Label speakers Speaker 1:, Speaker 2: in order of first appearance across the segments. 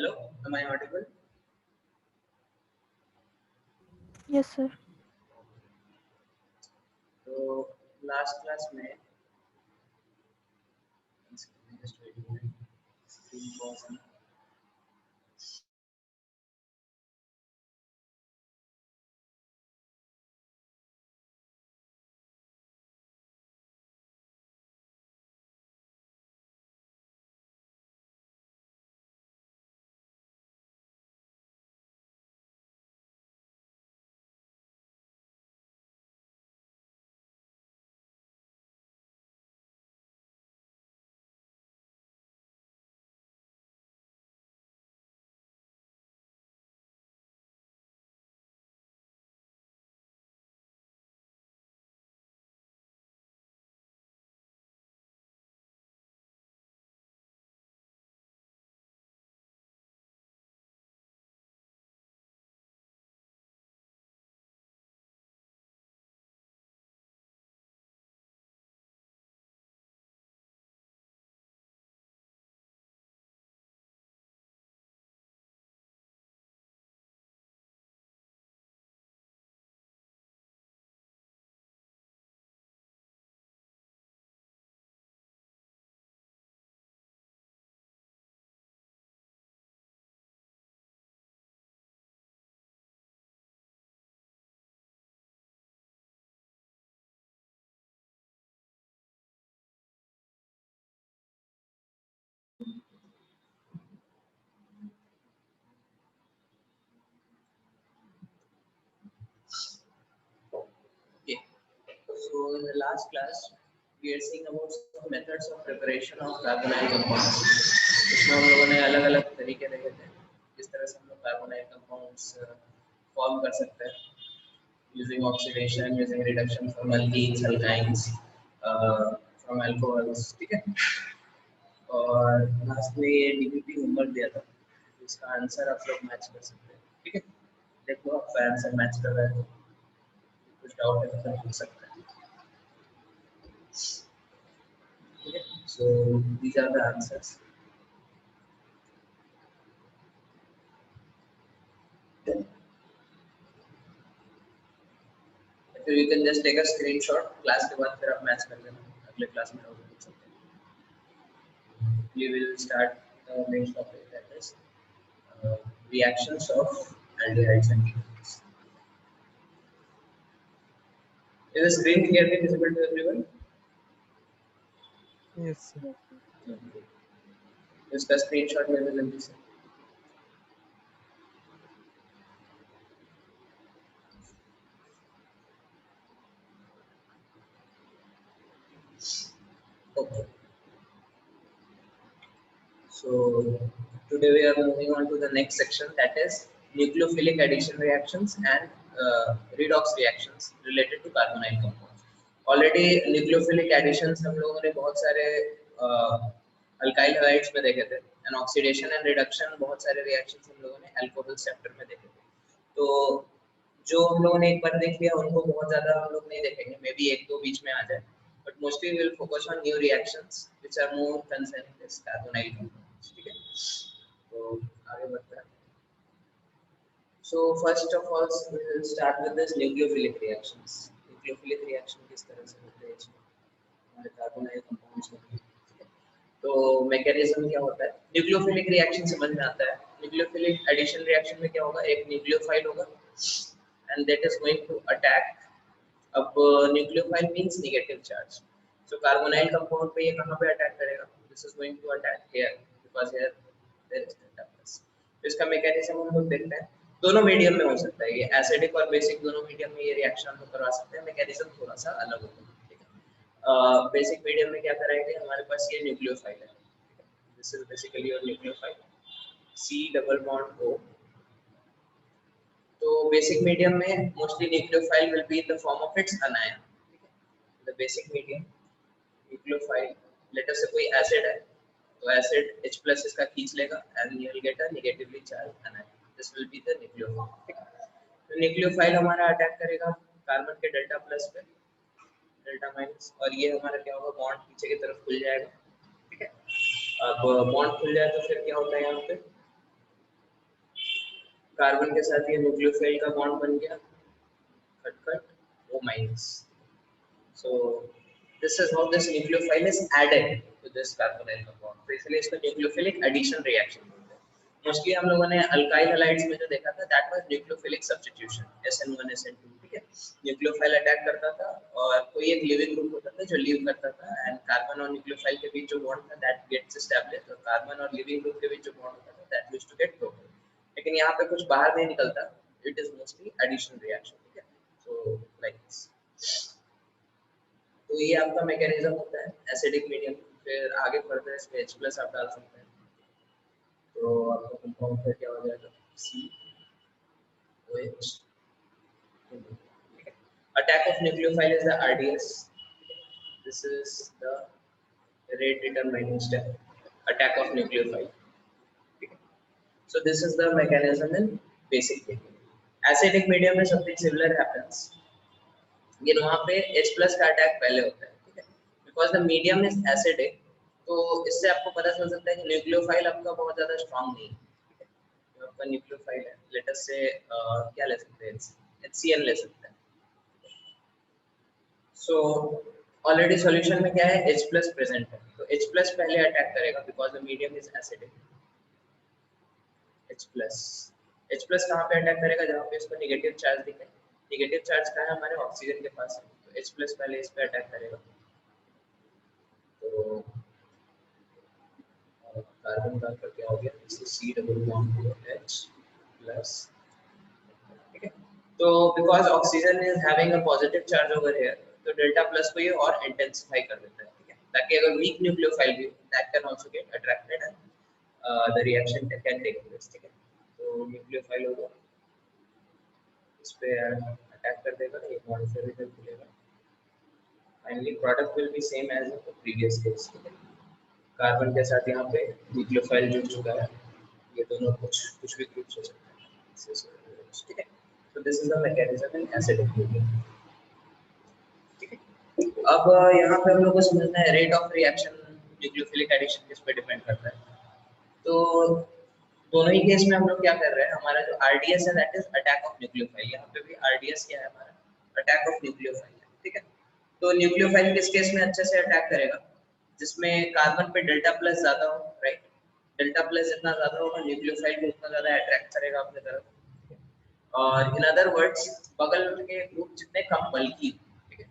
Speaker 1: Hello, am I audible?
Speaker 2: Yes, sir.
Speaker 1: तो last class में just wait a minute. Screen pause है. Okay. So in the last class, we are seeing about some methods of preparation of carbonyl compounds. इसमें हम लोगों ने अलग-अलग तरीके देखे थे किस तरह से हम लोग carbonyl compounds फॉर्म कर सकते हैं using oxidation, using reduction from alkenes, alkynes, from alcohols, ठीक है? और लास्ट में ये डीपीपी होमवर्क दिया था, इसका आंसर आप लोग मैच कर सकते हैं, ठीक है? देखो आपका आंसर मैच कर रहा है तो कुछ डाउट है तो पूछ सकते हैं, ठीक है? So these are the answers. So you can just take a screenshot. Class के बाद फिर आप मैच कर लेना, अगले क्लास में डाउट पूछ सकते हैं. We will start the next topic, that is reactions of aldehydes and ketones. Is the screen clearly visible to everyone?
Speaker 3: Yes, sir.
Speaker 1: Okay. इसका स्क्रीनशॉट ले लो जल्दी से. Okay. So today we are moving on to the next section, that is nucleophilic addition reactions and redox reactions related to carbonyl compounds. Already nucleophilic additions हम लोगों ने बहुत सारे alkyl halides में देखे थे, and oxidation and reduction बहुत सारे reactions हम लोगों ने अल्कोहल चैप्टर में देखे थे. तो जो हम लोगों ने एक बार देख लिया उनको बहुत ज्यादा हम लोग नहीं देखेंगे, मे बी एक दो बीच में आ जाए, but mostly we will focus on new reactions which are more concerning this carbonyl compounds. ठीक है, तो आगे बढ़ते हैं. So first of all we will start with this nucleophilic reactions. Nucleophilic reaction किस तरह से होते हैं इसमें हमारे carbonyl compounds में. तो मैकेनिज्म क्या होता है, न्यूक्लियोफिलिक रिएक्शन समझ में आता है. न्यूक्लियोफिलिक एडिशन रिएक्शन में क्या होगा, एक न्यूक्लियोफाइल होगा and that is going to attack. अब nucleophile means negative charge, so carbonyl compound पे ये कहां पे अटैक करेगा, this is going to attack here because here there is delta plus. इसका मैकेनिज्म हम लोग देखते हैं, दोनों मीडियम में हो सकता है, ये एसिडिक और बेसिक दोनों मीडियम में ये रिएक्शन हम लोग करवा सकते हैं. मैकेनिज्म थोड़ा सा अलग होता है, ठीक है? बेसिक मीडियम में क्या कराएंगे, हमारे पास ये न्यूक्लियोफाइल है, this is basically your nucleophile C double bond O. तो बेसिक मीडियम में mostly nucleophile will be in the form of its अनायन. The basic medium nucleophile, let us से कोई एसिड है तो एसिड H+ इसका खींच लेगा and you will get a negatively charge अनायन. This will be the nucleophile. तो nucleophile हमारा attack करेगा कार्बन के डेल्टा प्लस पे, डेल्टा माइनस, और ये हमारा क्या होगा, बॉन्ड पीछे की तरफ खुल जाएगा, ठीक है? अब बॉन्ड खुल जाए तो फिर क्या होता है यहाँ पे, कार्बन के साथ ये न्यूक्लियोफाइल का बॉन्ड बन गया, खटखट O-। So this is how this nucleophile is added to this carbonyl compound. तो इसलिए इसको न्यूक्लियोफिलिक एडिशन रिएक्शन बोलते हैं। मोस्टली हम लोगों ने अल्काइल हैलाइड्स में जो देखा था that was nucleophilic substitution, SN1 SN2, ठीक है। न्यूक्लियोफाइल अटैक करता था और कोई एक लिविंग ग्रुप होता था जो लीव करता था एंड कार्बन और न्यूक्लियोफाइल के बीच जो बॉन्ड था दैट गेट्स एस्टैब्लिश्ड और कार्बन और लिविंग ग्रुप के बीच जो बॉन्ड होता था that used to get broken. लेकिन यहाँ पे कुछ बाहर नहीं निकलता, it is mostly addition reaction, ठीक है। सो लाइक दिस, तो ये आपका मैकेनिज्म होता है एसिडिक मीडियम। फिर आगे फर्दर इसमें H+ आप डाल सकते हैं, तो आपका कंपाउंड फिर क्या हो जाएगा, COH। Attack of nucleophile is the RDS, this is the rate determining step, attack of nucleophile. So this is the mechanism in basic medium. Acidic medium में something similar happens, लेकिन वहाँ पे H+ का attack पहले होता है, ठीक है, because the medium is acidic। तो इससे आपको पता चल सकता है कि न्यूक्लियोफाइल आपका बहुत ज़्यादा स्ट्रॉन्ग नहीं है, ठीक है। तो आपका न्यूक्लियोफाइल है, लेट अस से क्या ले सकते हैं, HCl ले सकते हैं। सो ऑलरेडी सॉल्यूशन में क्या है, H+ प्रेजेंट है, तो H+ पहले अटैक करेगा because the medium is acidic. H+ कहाँ पे अटैक करेगा, जहाँ पे इसको नेगेटिव चार्ज दिखे। नेगेटिव चार्ज कहाँ है, हमारे ऑक्सीजन के पास है, तो H+ पहले इस पे अटैक करेगा। तो कार्बन का क्या हो गया, इसे C+H+, ठीक है। तो because oxygen is having a positive charge over here, तो डेल्टा+ को ये और इंटेंसिफाई कर देता है, ठीक है, ताकि अगर वीक न्यूक्लियोफाइल भी that can also get attracted and the reaction can take place, ठीक है। तो न्यूक्लियोफाइल होगा, इस पे अटैक कर देगा, ये बॉन्ड से रिजल्ट मिलेगा। Finally product will be same as in the previous case, ठीक है। कार्बन के साथ यहाँ पे न्यूक्लियोफाइल जुड़ चुका है, ये दोनों कुछ भी ग्रुप्स हो सकते हैं, ठीक है। तो this is the mechanism in acidic medium, ठीक है। अब यहाँ पे हम लोग को समझना है rate of reaction nucleophilic addition किस पे डिपेंड करता है। तो दोनों ही केस में हम लोग क्या कर रहे हैं, हमारा जो RDS है that is attack of nucleophile. यहाँ पे भी RDS क्या है हमारा, अटैक ऑफ न्यूक्लियोफाइल, ठीक है। तो न्यूक्लियोफाइल किस केस में अच्छे से अटैक करेगा, जिसमें कार्बन पे डेल्टा+ ज्यादा हो, राइट। डेल्टा+ जितना ज्यादा होगा न्यूक्लियोफाइल को उतना ज्यादा अट्रैक्ट करेगा अपने तरफ। और इन अदर वर्ड्स बगल के ग्रुप जितने कम बल्कि, ठीक है।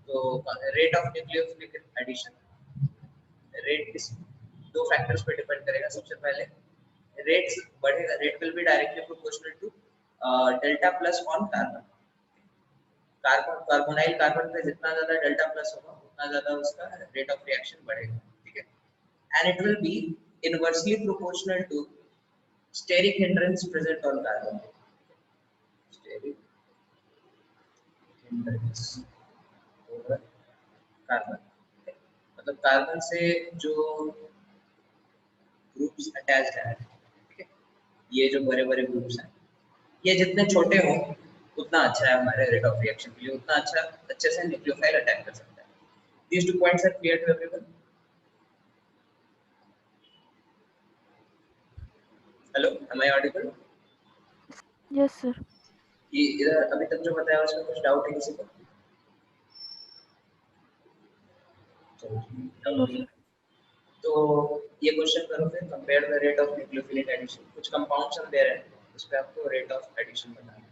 Speaker 1: तो rate of nucleophilic addition, rate किस दो फैक्टर्स पे डिपेंड करेगा। सबसे पहले रेट बढ़ेगा, rate will be directly proportional to delta plus+ on carbon. Carbonyl carbon पे जितना ज्यादा डेल्टा+ होगा उतना ज्यादा उसका रेट ऑफ रिएक्शन बढ़ेगा, ठीक है। And it will be inversely proportional to steric hindrance present on carbon, steric hindrance over carbon, मतलब कार्बन से जो ग्रुप्स अटैच्ड है, ठीक है, ये जो बड़े बड़े ग्रुप्स हैं, ये जितने छोटे हों उतना अच्छा है हमारे रेट ऑफ रिएक्शन के लिए, उतना अच्छे से न्यूक्लियोफाइल अटैक कर सकता है। These 2 points are clear to everyone? Hello, am I audible?
Speaker 2: Yes, sir.
Speaker 1: ये इधर अभी तक जो बताया उसमें कुछ डाउट है किसी को?
Speaker 2: No, sir.
Speaker 1: तो ये क्वेश्चन करो फिर, compare the rate of nucleophilic addition. कुछ कंपाउंड्स हम दे रहे हैं, उस पे आपको रेट ऑफ एडिशन बताना है।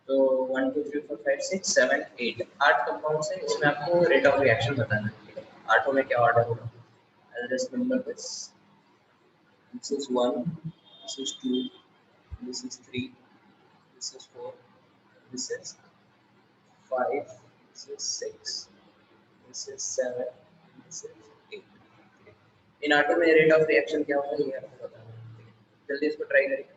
Speaker 1: तो 1 2 3 4 5 6 7 8 8 कंपाउंड्स हैं, इसमें आपको रेट ऑफ रिएक्शन बताना है, ठीक है। आठों में क्या ऑर्डर होगा? I'll just remember this. This is 1, this is 2, this is 3, this is 4, this is 5, this is 6, this is 7, this is 8। इन आठों में रेट ऑफ रिएक्शन क्या होगा ये आपको बताना है, ठीक है। जल्दी इसको ट्राई करिए।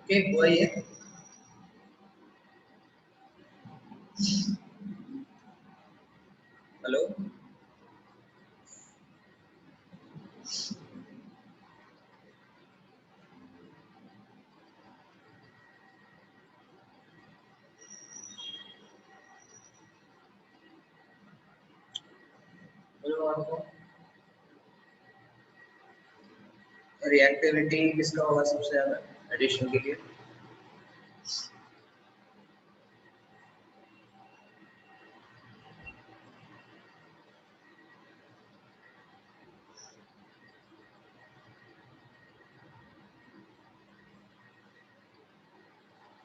Speaker 1: ओके, हुआ ये। हेलो, हेलो आपको रिएक्टिविटी किसका होगा सबसे ज्यादा एडिशन के लिए?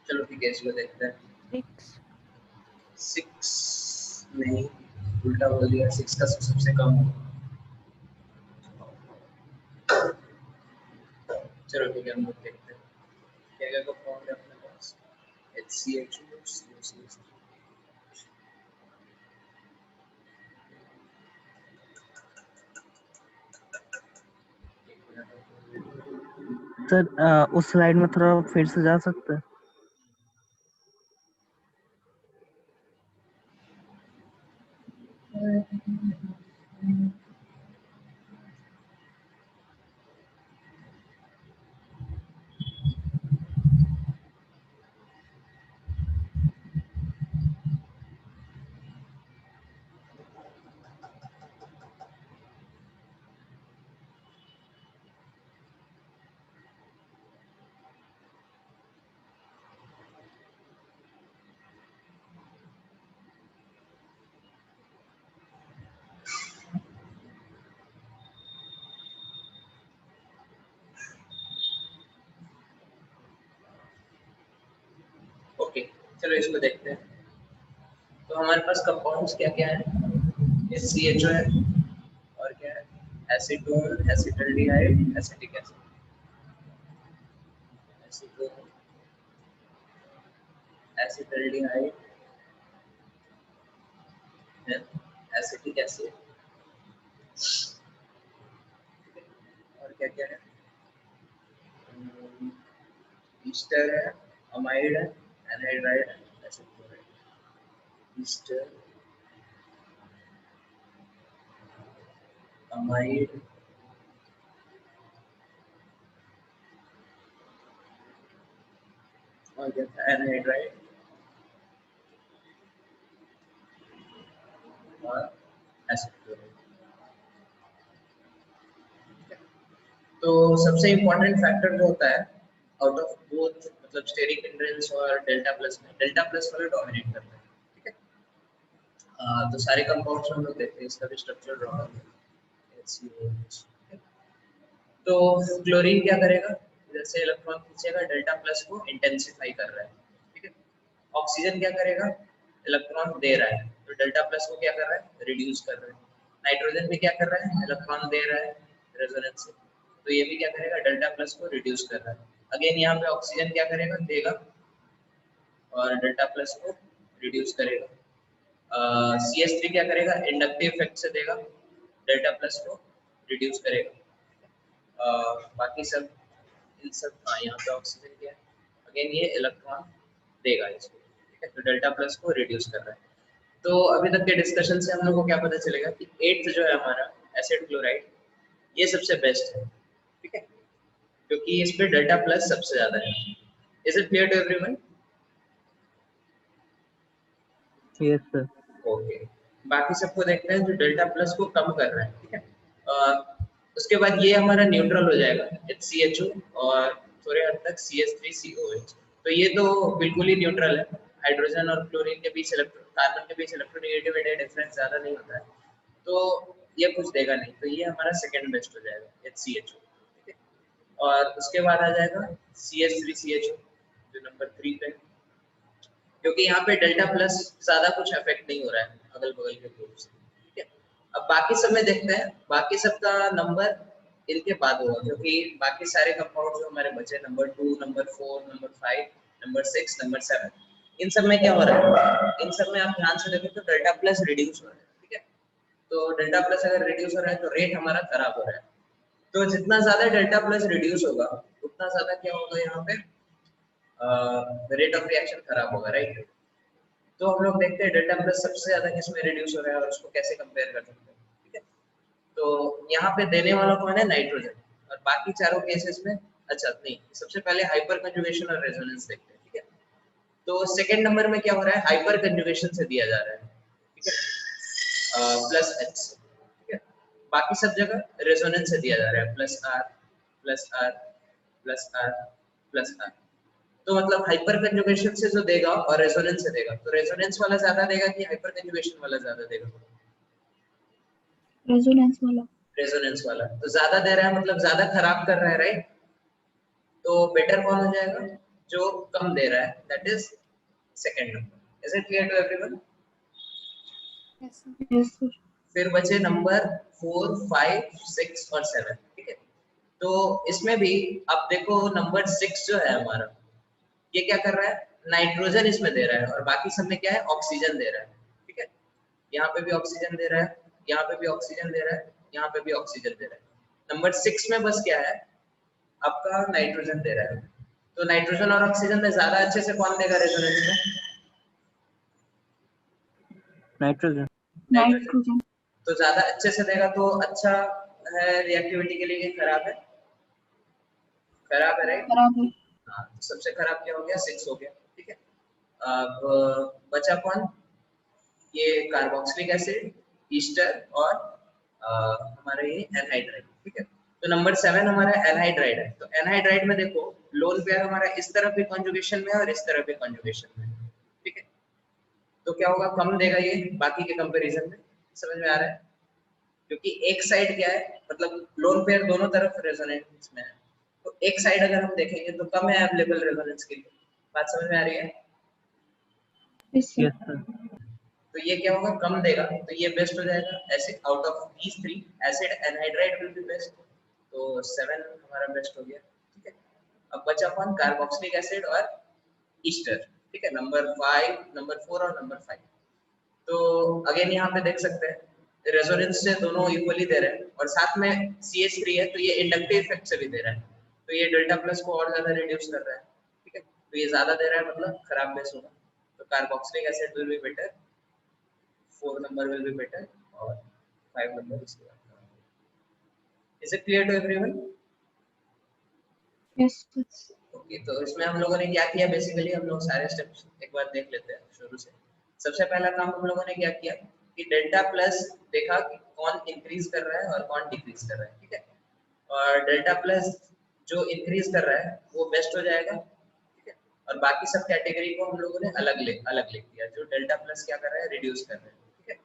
Speaker 1: चलो ठीक है, इसको देखते हैं।
Speaker 2: 6.
Speaker 1: 6 नहीं, उल्टा बोल दिया, 6 का सबसे कम होगा। चलो ठीक है, हम लोग देखते हैं क्या क्या कंपाउंड है अपने पास। HCHO, COCH3।
Speaker 3: सर उस स्लाइड में थोड़ा फिर से जा सकते हैं?
Speaker 1: ओके, चलो इसको देखते हैं। तो हमारे पास कंपाउंड्स क्या क्या है? HCHO है, और क्या है? Acetone, acetaldehyde, acetic acid. Acetone, acetaldehyde, acetic acid, और क्या क्या है? ईस्टर है, अमाइड है, एनहाइड्राइड है, एसिड क्लोराइड। ईस्टर, अमाइड, और क्या था? एनहाइड्राइड और एसिड क्लोराइड। तो सबसे इम्पोर्टेंट फैक्टर जो होता है आउट ऑफ बोथ, मतलब स्टेरिक हिंड्रेंस और डेल्टा प्लस में, डेल्टा प्लस वाला डोमिनेट करता है। ठीक है, तो सारे कंपाउंड्स हम लोग देखते हैं, इसका भी स्ट्रक्चर ड्रॉ करते हैं। तो क्लोरीन क्या करेगा? जैसे इलेक्ट्रॉन खींचेगा, डेल्टा प्लस को इंटेंसिफाई कर रहा है। ठीक है, ऑक्सीजन क्या करेगा? इलेक्ट्रॉन दे रहा है, तो डेल्टा प्लस को क्या कर रहा है? रिड्यूस कर रहा है। नाइट्रोजन भी क्या कर रहा है? इलेक्ट्रॉन दे रहा है रेजोनेंस से, तो ये भी क्या करेगा? डेल्टा प्लस को रिड्यूस कर रहा है। अगेन यहाँ पे ऑक्सीजन क्या करेगा? देगा और डेल्टा प्लस को रिड्यूस करेगा। CH3 क्या करेगा? इंडक्टिव इफेक्ट से देगा, डेल्टा प्लस को रिड्यूस करेगा। बाकी सब, इन सब, हाँ यहाँ पे ऑक्सीजन क्या है? अगेन ये इलेक्ट्रॉन देगा इसको। ठीक है, तो डेल्टा प्लस को रिड्यूस कर रहा है। तो अभी तक के डिस्कशन से हम लोग को क्या पता चलेगा कि 8th जो है हमारा एसिड क्लोराइड, ये सबसे बेस्ट है। ठीक है, क्योंकि इस पे डेल्टा प्लस सबसे ज्यादा है। Is it clear to everyone?
Speaker 3: Yes sir.
Speaker 1: Okay, बाकी सबको देखते हैं जो डेल्टा प्लस को कम कर रहा है। ठीक है, उसके बाद ये हमारा न्यूट्रल हो जाएगा, HCHO, और थोड़े हद तक CH3COH। तो ये तो बिल्कुल ही न्यूट्रल है, हाइड्रोजन और क्लोरीन के बीच कार्बन के बीच इलेक्ट्रोनेगेटिविटी डिफरेंस ज्यादा नहीं होता है, तो ये कुछ देगा नहीं। तो ये हमारा सेकंड बेस्ट हो जाएगा, HCHO। ठीक है, और उसके बाद आ जाएगा CH3CHO जो नंबर 3 पे, क्योंकि यहाँ पे डेल्टा प्लस ज्यादा कुछ अफेक्ट नहीं हो रहा है अगल बगल के ग्रुप से। ठीक है, अब बाकी सब में देखते हैं, बाकी सब का नंबर इनके बाद होगा, क्योंकि बाकी सारे कंपाउंड जो हमारे बचे, number 2, number 4, number 5, number 6, number 7, इन सब में क्या हो रहा है? इन सब में आप ध्यान से देखो तो डेल्टा प्लस रिड्यूस हो रहा है। ठीक है, तो डेल्टा प्लस अगर रिड्यूस हो रहा है तो रेट हमारा खराब हो रहा है। तो जितना ज्यादा डेल्टा प्लस रिड्यूस होगा, उतना ज्यादा क्या होगा यहाँ पे? रेट ऑफ रिएक्शन खराब होगा, राइट? तो हम लोग देखते हैं डेल्टा प्लस सबसे ज्यादा किसमें रिड्यूस हो रहा है और उसको कैसे कंपेयर कर सकते हैं। ठीक है, तो यहाँ पे देने वाला कौन है? नाइट्रोजन। और बाकी चारों केसेस में, अच्छा नहीं, सबसे पहले हाइपर कंजुगेशन और रेजोनेंस देखते हैं। ठीक है, तो सेकंड नंबर में क्या हो रहा है? हाइपर कंजुगेशन से दिया जा रहा है। ठीक है, प्लस H से। ठीक है, बाकी सब जगह रेजोनेंस से दिया जा रहा है, plus R, plus R, plus R, plus R। तो मतलब हाइपर कंजुगेशन से जो देगा और रेजोनेंस से देगा, तो रेजोनेंस वाला ज्यादा देगा कि हाइपर कंजुगेशन वाला ज्यादा देगा?
Speaker 2: रेजोनेंस वाला।
Speaker 1: रेजोनेंस वाला। तो ज्यादा दे रहा है मतलब ज्यादा खराब कर रहा है, राइट? तो बेटर कौन हो जाएगा? जो कम दे रहा है, that is second number. Is it clear to everyone?
Speaker 2: Yes, sir.
Speaker 1: फिर बचे नंबर 4, 5, 6 और 7। ठीक है, तो इसमें भी अब देखो नंबर 6 जो है हमारा, ये क्या कर रहा है, नाइट्रोजन इसमें दे रहा है और बाकी सब में क्या है, ऑक्सीजन दे रहा है। ठीक है, यहाँ पे भी ऑक्सीजन दे रहा है, यहाँ पे भी ऑक्सीजन दे रहा है, यहाँ पे भी ऑक्सीजन दे रहा है। नंबर 6 में बस क्या है, आपका नाइट्रोजन दे रहा है। तो नाइट्रोजन और ऑक्सीजन में ज्यादा अच्छे से कौन देगा रेजोनेंस में?
Speaker 3: नाइट्रोजन।
Speaker 2: Nitrogen.
Speaker 1: तो ज्यादा अच्छे से देगा तो अच्छा है रिएक्टिविटी के लिए, कि खराब है? खराब है, राइट?
Speaker 2: बराबर.
Speaker 1: हाँ, तो सबसे खराब क्या हो गया, 6 हो गया। ठीक है, अब बचा कौन, ये कार्बोक्सिलिक एसिड, ईस्टर और हमारा ये एनहाइड्राइड। ठीक है, तो नंबर 7 हमारा एनहाइड्राइड है। तो एनहाइड्राइड में देखो लोन पेयर हमारा इस तरफ भी कॉन्जुगेशन में है और इस तरफ भी कॉन्जुगेशन में है। ठीक है, तो क्या होगा, कम देगा ये बाकी के कंपैरिजन में। समझ में आ रहा है? क्योंकि एक साइड क्या है, मतलब लोन पेयर दोनों तरफ रेजोनेंस में है, तो एक साइड अगर हम देखेंगे तो कम है अवेलेबल रेजोनेंस के लिए। बात समझ में आ रही है?
Speaker 2: Yes, sir.
Speaker 3: Yes sir.
Speaker 1: तो ये क्या होगा, कम देगा, तो ये बेस्ट हो जाएगा। ऐसे out of these 3 acid anhydride will be best, तो 7 हमारा बेस्ट हो गया। ठीक है, अब बचा कौन, कार्बोक्सिलिक एसिड और ईस्टर। ठीक है, नंबर 5, नंबर 4 और नंबर 5। तो अगेन यहाँ पे देख सकते हैं रेजोनेंस से दोनों इक्वली दे रहे हैं और साथ में CH3 है, तो ये इंडक्टिव इफेक्ट से भी दे रहा है, तो ये डेल्टा प्लस को और ज्यादा रिड्यूस कर रहा है। ठीक है, तो ये ज्यादा दे रहा है मतलब खराब बेस होगा, तो carboxylic acid will be better, 4 number will be better और 5 number is better. Is it clear to everyone?
Speaker 2: Yes, sir.
Speaker 1: Okay, तो इसमें हम लोगों ने क्या किया, बेसिकली हम लोग सारे स्टेप्स एक बार देख लेते हैं शुरू से। सबसे पहला काम हम लोगों ने क्या किया कि डेल्टा प्लस देखा कि कौन इंक्रीज कर रहा है और कौन डिक्रीज कर रहा है। ठीक है, और डेल्टा प्लस जो इंक्रीज कर रहा है वो बेस्ट हो जाएगा। ठीक है, और बाकी सब कैटेगरी को हम लोगों ने अलग लिख दिया, जो डेल्टा प्लस क्या कर रहा है, रिड्यूस कर रहा है। ठीक है,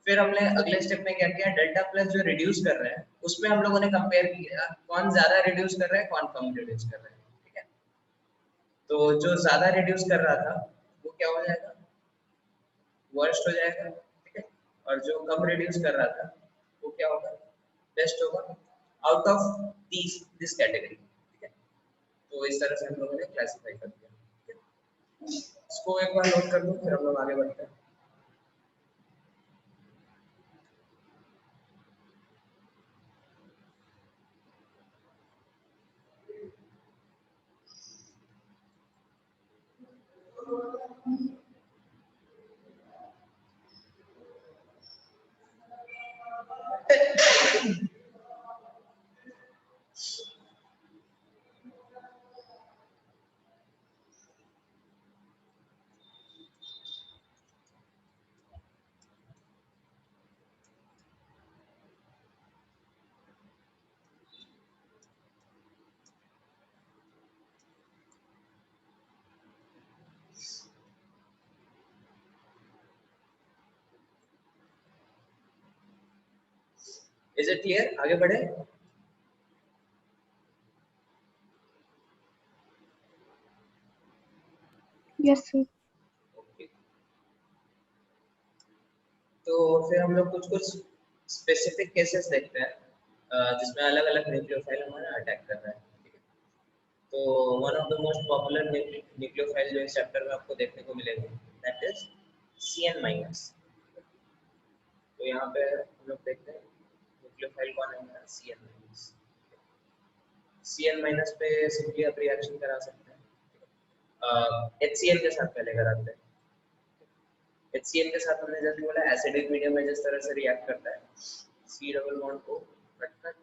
Speaker 1: फिर हमने अगले स्टेप में क्या किया, डेल्टा प्लस जो रिड्यूस कर रहे हैं उसमें हम लोगों ने कंपेयर किया कौन ज्यादा रिड्यूस कर रहा है, कौन कम रिड्यूस कर रहा है। ठीक है, तो जो ज्यादा रिड्यूस कर रहा था वो क्या हो जाएगा, वर्स्ट हो जाएगा। ठीक है, और जो कम रिड्यूस कर रहा था वो क्या होगा, बेस्ट होगा आउट ऑफ दिस कैटेगरी। ठीक है, तो इस तरह से हम लोगों ने क्लासिफाई कर दिया। ठीक है, इसको एक बार नोट कर लो, फिर हम लोग आगे बढ़ते हैं। इज इट क्लियर, आगे बढ़े?
Speaker 2: Yes, sir.
Speaker 1: ओके, तो फिर हम लोग कुछ स्पेसिफिक केसेस देखते हैं जिसमें अलग अलग न्यूक्लियोफाइल हमारा अटैक कर रहा है। ठीक है, तो one of the most popular nucleophile जो इस चैप्टर में आपको देखने को मिलेगा दैट इज CN-। तो यहाँ पे हम लोग देखते हैं न्यूक्लियोफाइल कौन है हमारा, CN-। CN- पे सिंपली आप रिएक्शन करा सकते हैं, HCl के साथ पहले कराते हैं। HCl के साथ हमने जैसे बोला एसिडिक मीडियम में जिस तरह से रिएक्ट करता है, C डबल बॉन्ड को कट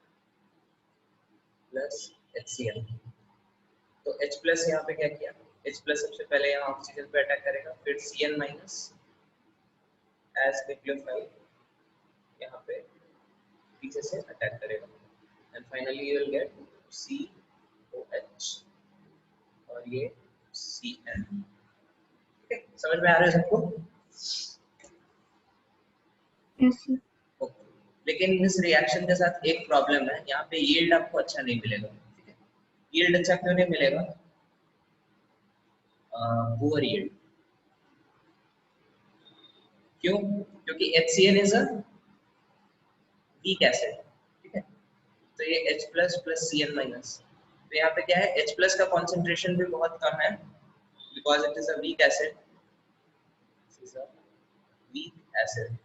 Speaker 1: प्लस HCl, तो H प्लस यहाँ पे क्या किया, H प्लस सबसे पहले यहाँ ऑक्सीजन पे अटैक करेगा, फिर Cn माइनस एज न्यूक्लियोफाइल यहाँ पे पीछे से अटैक करेगा and finally you will get COH और ये Cn। ठीक है, समझ में आ रहा है सबको?
Speaker 2: Yes, sir.
Speaker 1: ओके, लेकिन इस रिएक्शन के साथ एक प्रॉब्लम है, यहाँ पे यील्ड आपको अच्छा नहीं मिलेगा। ठीक है, यील्ड अच्छा क्यों नहीं मिलेगा, पुअर यील्ड। क्यों? क्योंकि HCl is a weak acid, ठीक है। तो ये H plus plus Cl minus, तो यहाँ पे क्या है, H प्लस का कॉन्सेंट्रेशन भी बहुत कम है because it is a weak acid, is a weak acid.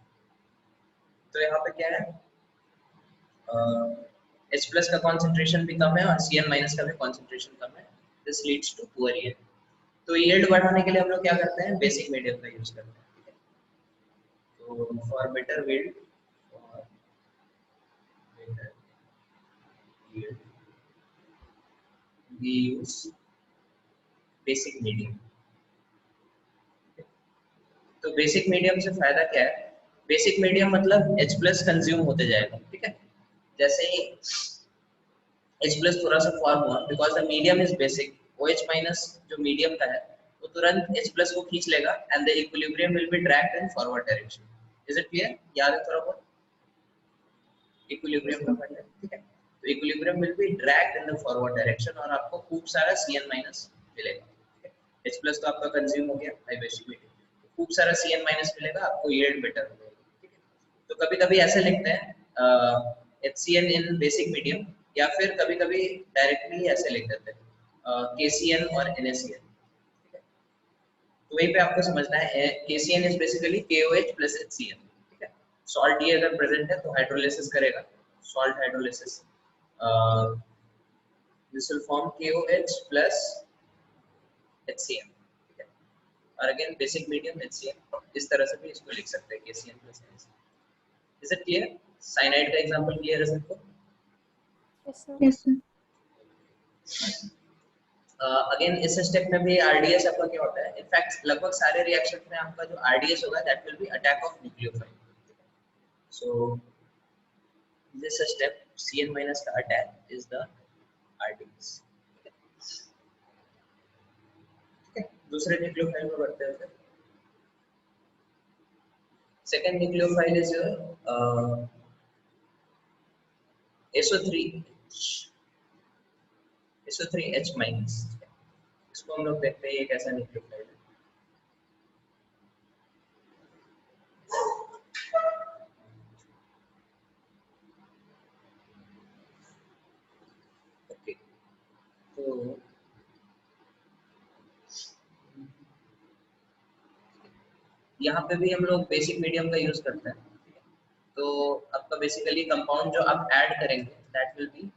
Speaker 1: तो यहाँ पे क्या है, H प्लस का कॉन्सेंट्रेशन भी कम है और Cl माइनस का भी कॉन्सेंट्रेशन कम है, this leads to poor yield. तो यील्ड बढ़ाने के लिए हम लोग क्या करते हैं, बेसिक मीडियम का यूज करते हैं, ठीक है। तो for better yield, we use basic medium। तो बेसिक मीडियम से फायदा क्या है, बेसिक मीडियम मतलब H प्लस कंज्यूम होते जाएगा, ठीक है। जैसे ही H प्लस थोड़ा सा फॉर्म हुआ, because the medium is basic, OH minus जो मीडियम का है वो तुरंत H प्लस को खींच लेगा and the equilibrium will be dragged in forward direction. Is it clear? याद है थोड़ा बहुत
Speaker 2: Yes,
Speaker 1: इक्विलिब्रियम का
Speaker 2: sir.
Speaker 1: फायदा, ठीक है। तो equilibrium will be dragged in the forward direction और आपको खूब सारा Cn माइनस मिलेगा, ठीक है। H प्लस तो आपका कंज्यूम हो गया बाय बेसिक मीडियम, खूब सारा Cn माइनस मिलेगा, आपको यील्ड बेटर हो जाएगी, ठीक है। तो कभी-कभी ऐसे लिखते हैं HCl इन बेसिक मीडियम, या फिर कभी-कभी डायरेक्टली ऐसे लिख देते हैं KCl और NaCl, ठीक है। तो वहीं पे आपको समझना है KCl is basically KOH plus HCl, ठीक है। सॉल्ट ये अगर प्रेजेंट है तो हाइड्रोलिसिस करेगा, salt hydrolysis, this will form KOH plus HCl, ठीक है। और अगेन बेसिक मीडियम HCl, इस तरह से भी इसको लिख सकते हैं KCl plus NaCl। Is it clear? Cyanide का एग्जांपल क्लियर है सबको?
Speaker 4: Yes, sir.
Speaker 2: Yes, sir.
Speaker 1: Again इस स्टेप में भी RDS आपका क्या होता है, इनफैक्ट लगभग सारे रिएक्शन में आपका जो RDS होगा that will be attack of nucleophile. So this step Cn minus का अटैक इज द RDS, ठीक है। दूसरे न्यूक्लियोफाइल में बढ़ते हैं। Second nucleophile is SO3H minus. इसको हम लोग देखते हैं ये कैसा न्यूक्लियोफाइल है। ओके, तो यहाँ पे भी हम लोग बेसिक मीडियम का यूज करते हैं, ठीक है। तो आपका बेसिकली कंपाउंड जो आप ऐड करेंगे दैट विल बी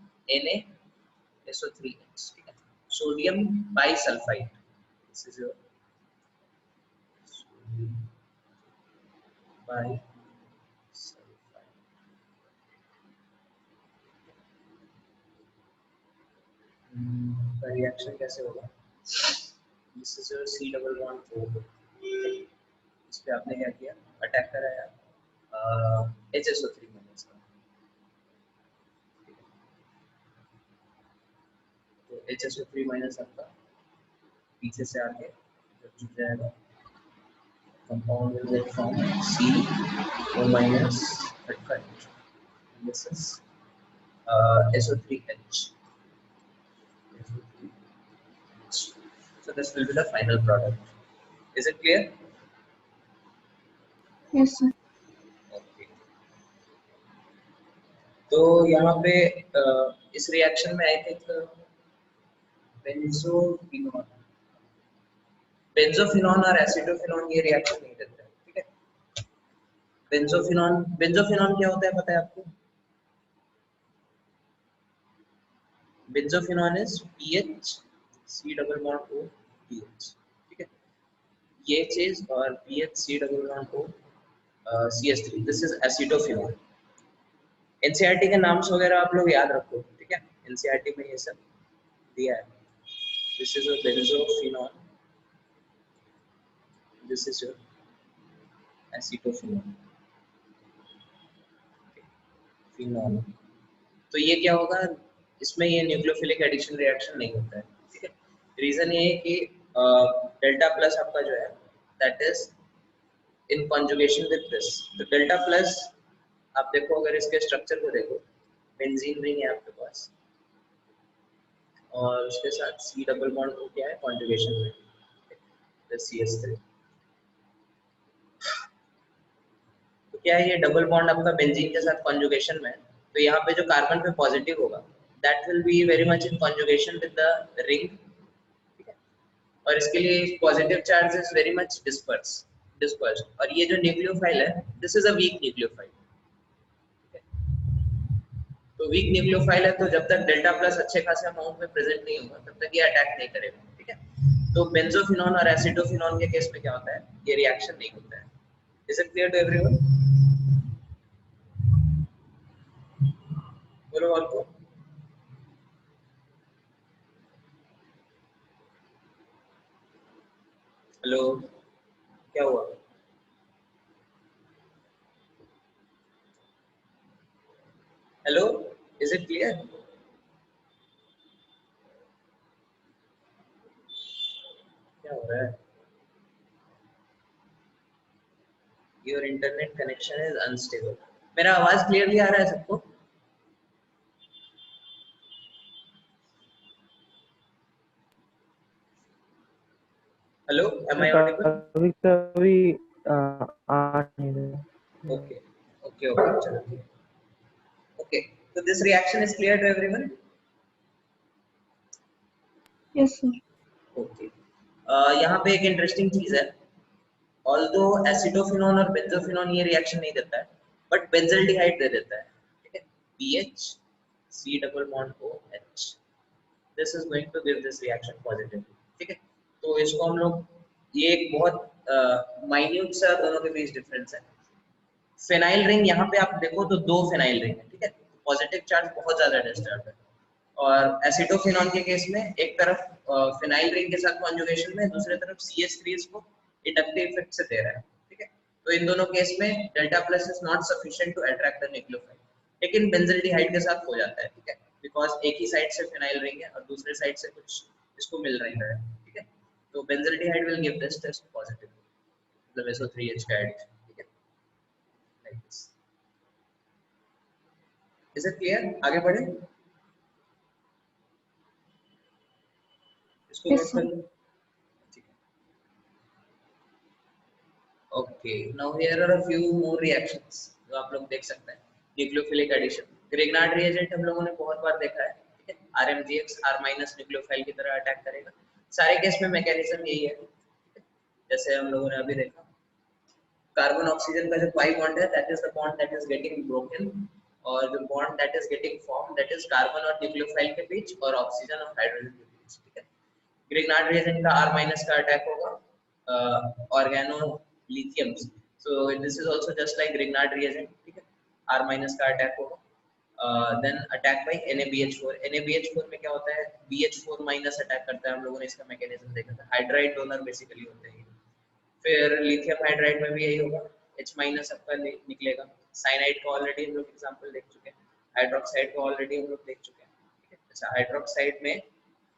Speaker 1: NaSO3H, ठीक है। Sodium bisulphide, this is your bisulphide. का रिएक्शन कैसे होगा, this is your C double bond O, इस पे आपने क्या किया, अटैक कराया HSO3 माइनस का, तो HSO3 माइनस आपका पीछे से आके जुड़ जाएगा, compound will get form CO minus, this is SO3H, so this will be the final product. Is it clear?
Speaker 2: Yes, sir.
Speaker 1: Okay. तो यहाँ पे इस रिएक्शन में आई थिंक बेंजोफिनॉन और एसिडोफिनॉन ये रिएक्शन नहीं देते हैं, ठीक है। बेंजोफिनॉन क्या होता है पता है आपको? Benzophenone is PH C double bond O PH, ठीक है। ये चीज और PH C double bond O CH3, this is acetophenone. NCERT के नाम्स वगैरह आप लोग याद रखो, ठीक है। एनसीईआरटी में ये सब दिया है। This is a benzophenone, this is your acetophenone, phenol. तो ये क्या होगा, इसमें ये न्यूक्लियोफिलिक एडिशन रिएक्शन नहीं होता है, ठीक है। रीजन ये है कि डेल्टा प्लस आपका जो है that is in conjugation with this. तो डेल्टा प्लस आप देखो, अगर इसके स्ट्रक्चर को देखो, बेंजीन रिंग है आपके पास और उसके साथ C डबल बॉन्ड को क्या है, कॉन्जुगेशन में, the CH3। तो क्या है, ये डबल बॉन्ड आपका बेंजीन के साथ कॉन्जुगेशन में है, तो यहाँ पे जो कार्बन पे पॉजिटिव होगा that will be very much in conjugation with the ring, ठीक है, और इसके लिए positive charge is very much disperse, और ये जो न्यूक्लियोफाइल है this is a weak nucleophile. तो वीक न्यूक्लियोफाइल है, तो जब तक डेल्टा प्लस अच्छे खासे अमाउंट में प्रेजेंट नहीं होगा तब तक ये अटैक नहीं करेगा, ठीक है। तो बेंजोफिनोन और एसिडोफिनोन के केस में क्या होता है, ये रिएक्शन नहीं होता है। Is it clear to everyone? बोलो और को। हेलो, क्या हुआ? Hello, is it clear? क्या हो रहा है? Your internet connection is unstable. मेरा आवाज क्लियरली आ रहा है सबको? Hello, am I audible?
Speaker 3: कभी कभी आ नहीं रहे।
Speaker 1: ओके ओके ओके, चलो ठीक है। Okay, so this reaction is clear to everyone?
Speaker 2: Yes, sir.
Speaker 1: Okay, यहाँ पे एक इंटरेस्टिंग चीज है, ऑल्दो एसिडोफिनोन और बेंजोफिनोन ये रिएक्शन नहीं देता है, बट बेंजल्डिहाइड दे देता है, ठीक है, BH C double bond OH, this is going to give this reaction positive, ठीक है। तो इसको हम लोग, ये एक बहुत माइन्यूट सा दोनों के बीच डिफरेंस है। फेनाइल रिंग यहाँ पे आप देखो तो दो फेनाइल रिंग है, ठीक है, पॉजिटिव चार्ज बहुत ज्यादा डिस्टर्ब है, और एसिटोफिनॉन के केस में एक तरफ फेनाइल रिंग के साथ कॉन्जुगेशन में, दूसरी तरफ CH3 इसको इंडक्टिव इफेक्ट से दे रहा है, ठीक है। तो इन दोनों केस में delta plus is not sufficient to attract the nucleophile, लेकिन बेंजल्डिहाइड के साथ हो जाता है, ठीक है, बिकॉज एक ही साइड से फेनाइल रिंग है और दूसरे साइड से कुछ इसको मिल रहा है, ठीक है। तो benzaldehyde will give this test positive, मतलब SO3H का एडिशन, ठीक है, like this. Is it clear? आगे बढ़े, इसको
Speaker 2: Yes,
Speaker 1: नोट
Speaker 2: sir.
Speaker 1: कर लो, ठीक है। Okay, now here are a few more reactions जो आप लोग देख सकते हैं। न्यूक्लियोफिलिक एडिशन, ग्रिग्नार्ड रिएजेंट हम लोगों ने बहुत बार देखा है, ठीक है, RMGX R माइनस न्यूक्लियोफाइल की तरह अटैक करेगा, सारे केस में मैकेनिज्म यही है, ठीक है? जैसे हम लोगों ने अभी देखा, कार्बन ऑक्सीजन का जो पाई बॉन्ड है that is the bond that is getting broken, और जो bond that is getting form that is carbon और न्यूक्लियोफाइल के बीच और ऑक्सीजन और हाइड्रोजन के बीच, ठीक है। ग्रिग्नार्ड रिएजेंट का R माइनस का अटैक होगा organolithium, so this is also just like Grignard reagent, ठीक है, R माइनस का अटैक होगा, then attack by NaBH4, NaBH4 में क्या होता है, BH4 माइनस अटैक करता है, हम लोगों ने इसका मैकेनिज्म देखा था, हाइड्राइड डोनर बेसिकली होते हैं। फिर लिथियम हाइड्राइड में भी यही होगा, H माइनस आपका निकलेगा, साइनाइड का ऑलरेडी हम लोग एग्जांपल देख चुके हैं, हाइड्रोक्साइड का ऑलरेडी हम लोग देख चुके हैं, ठीक है। अच्छा, हाइड्रोक्साइड में,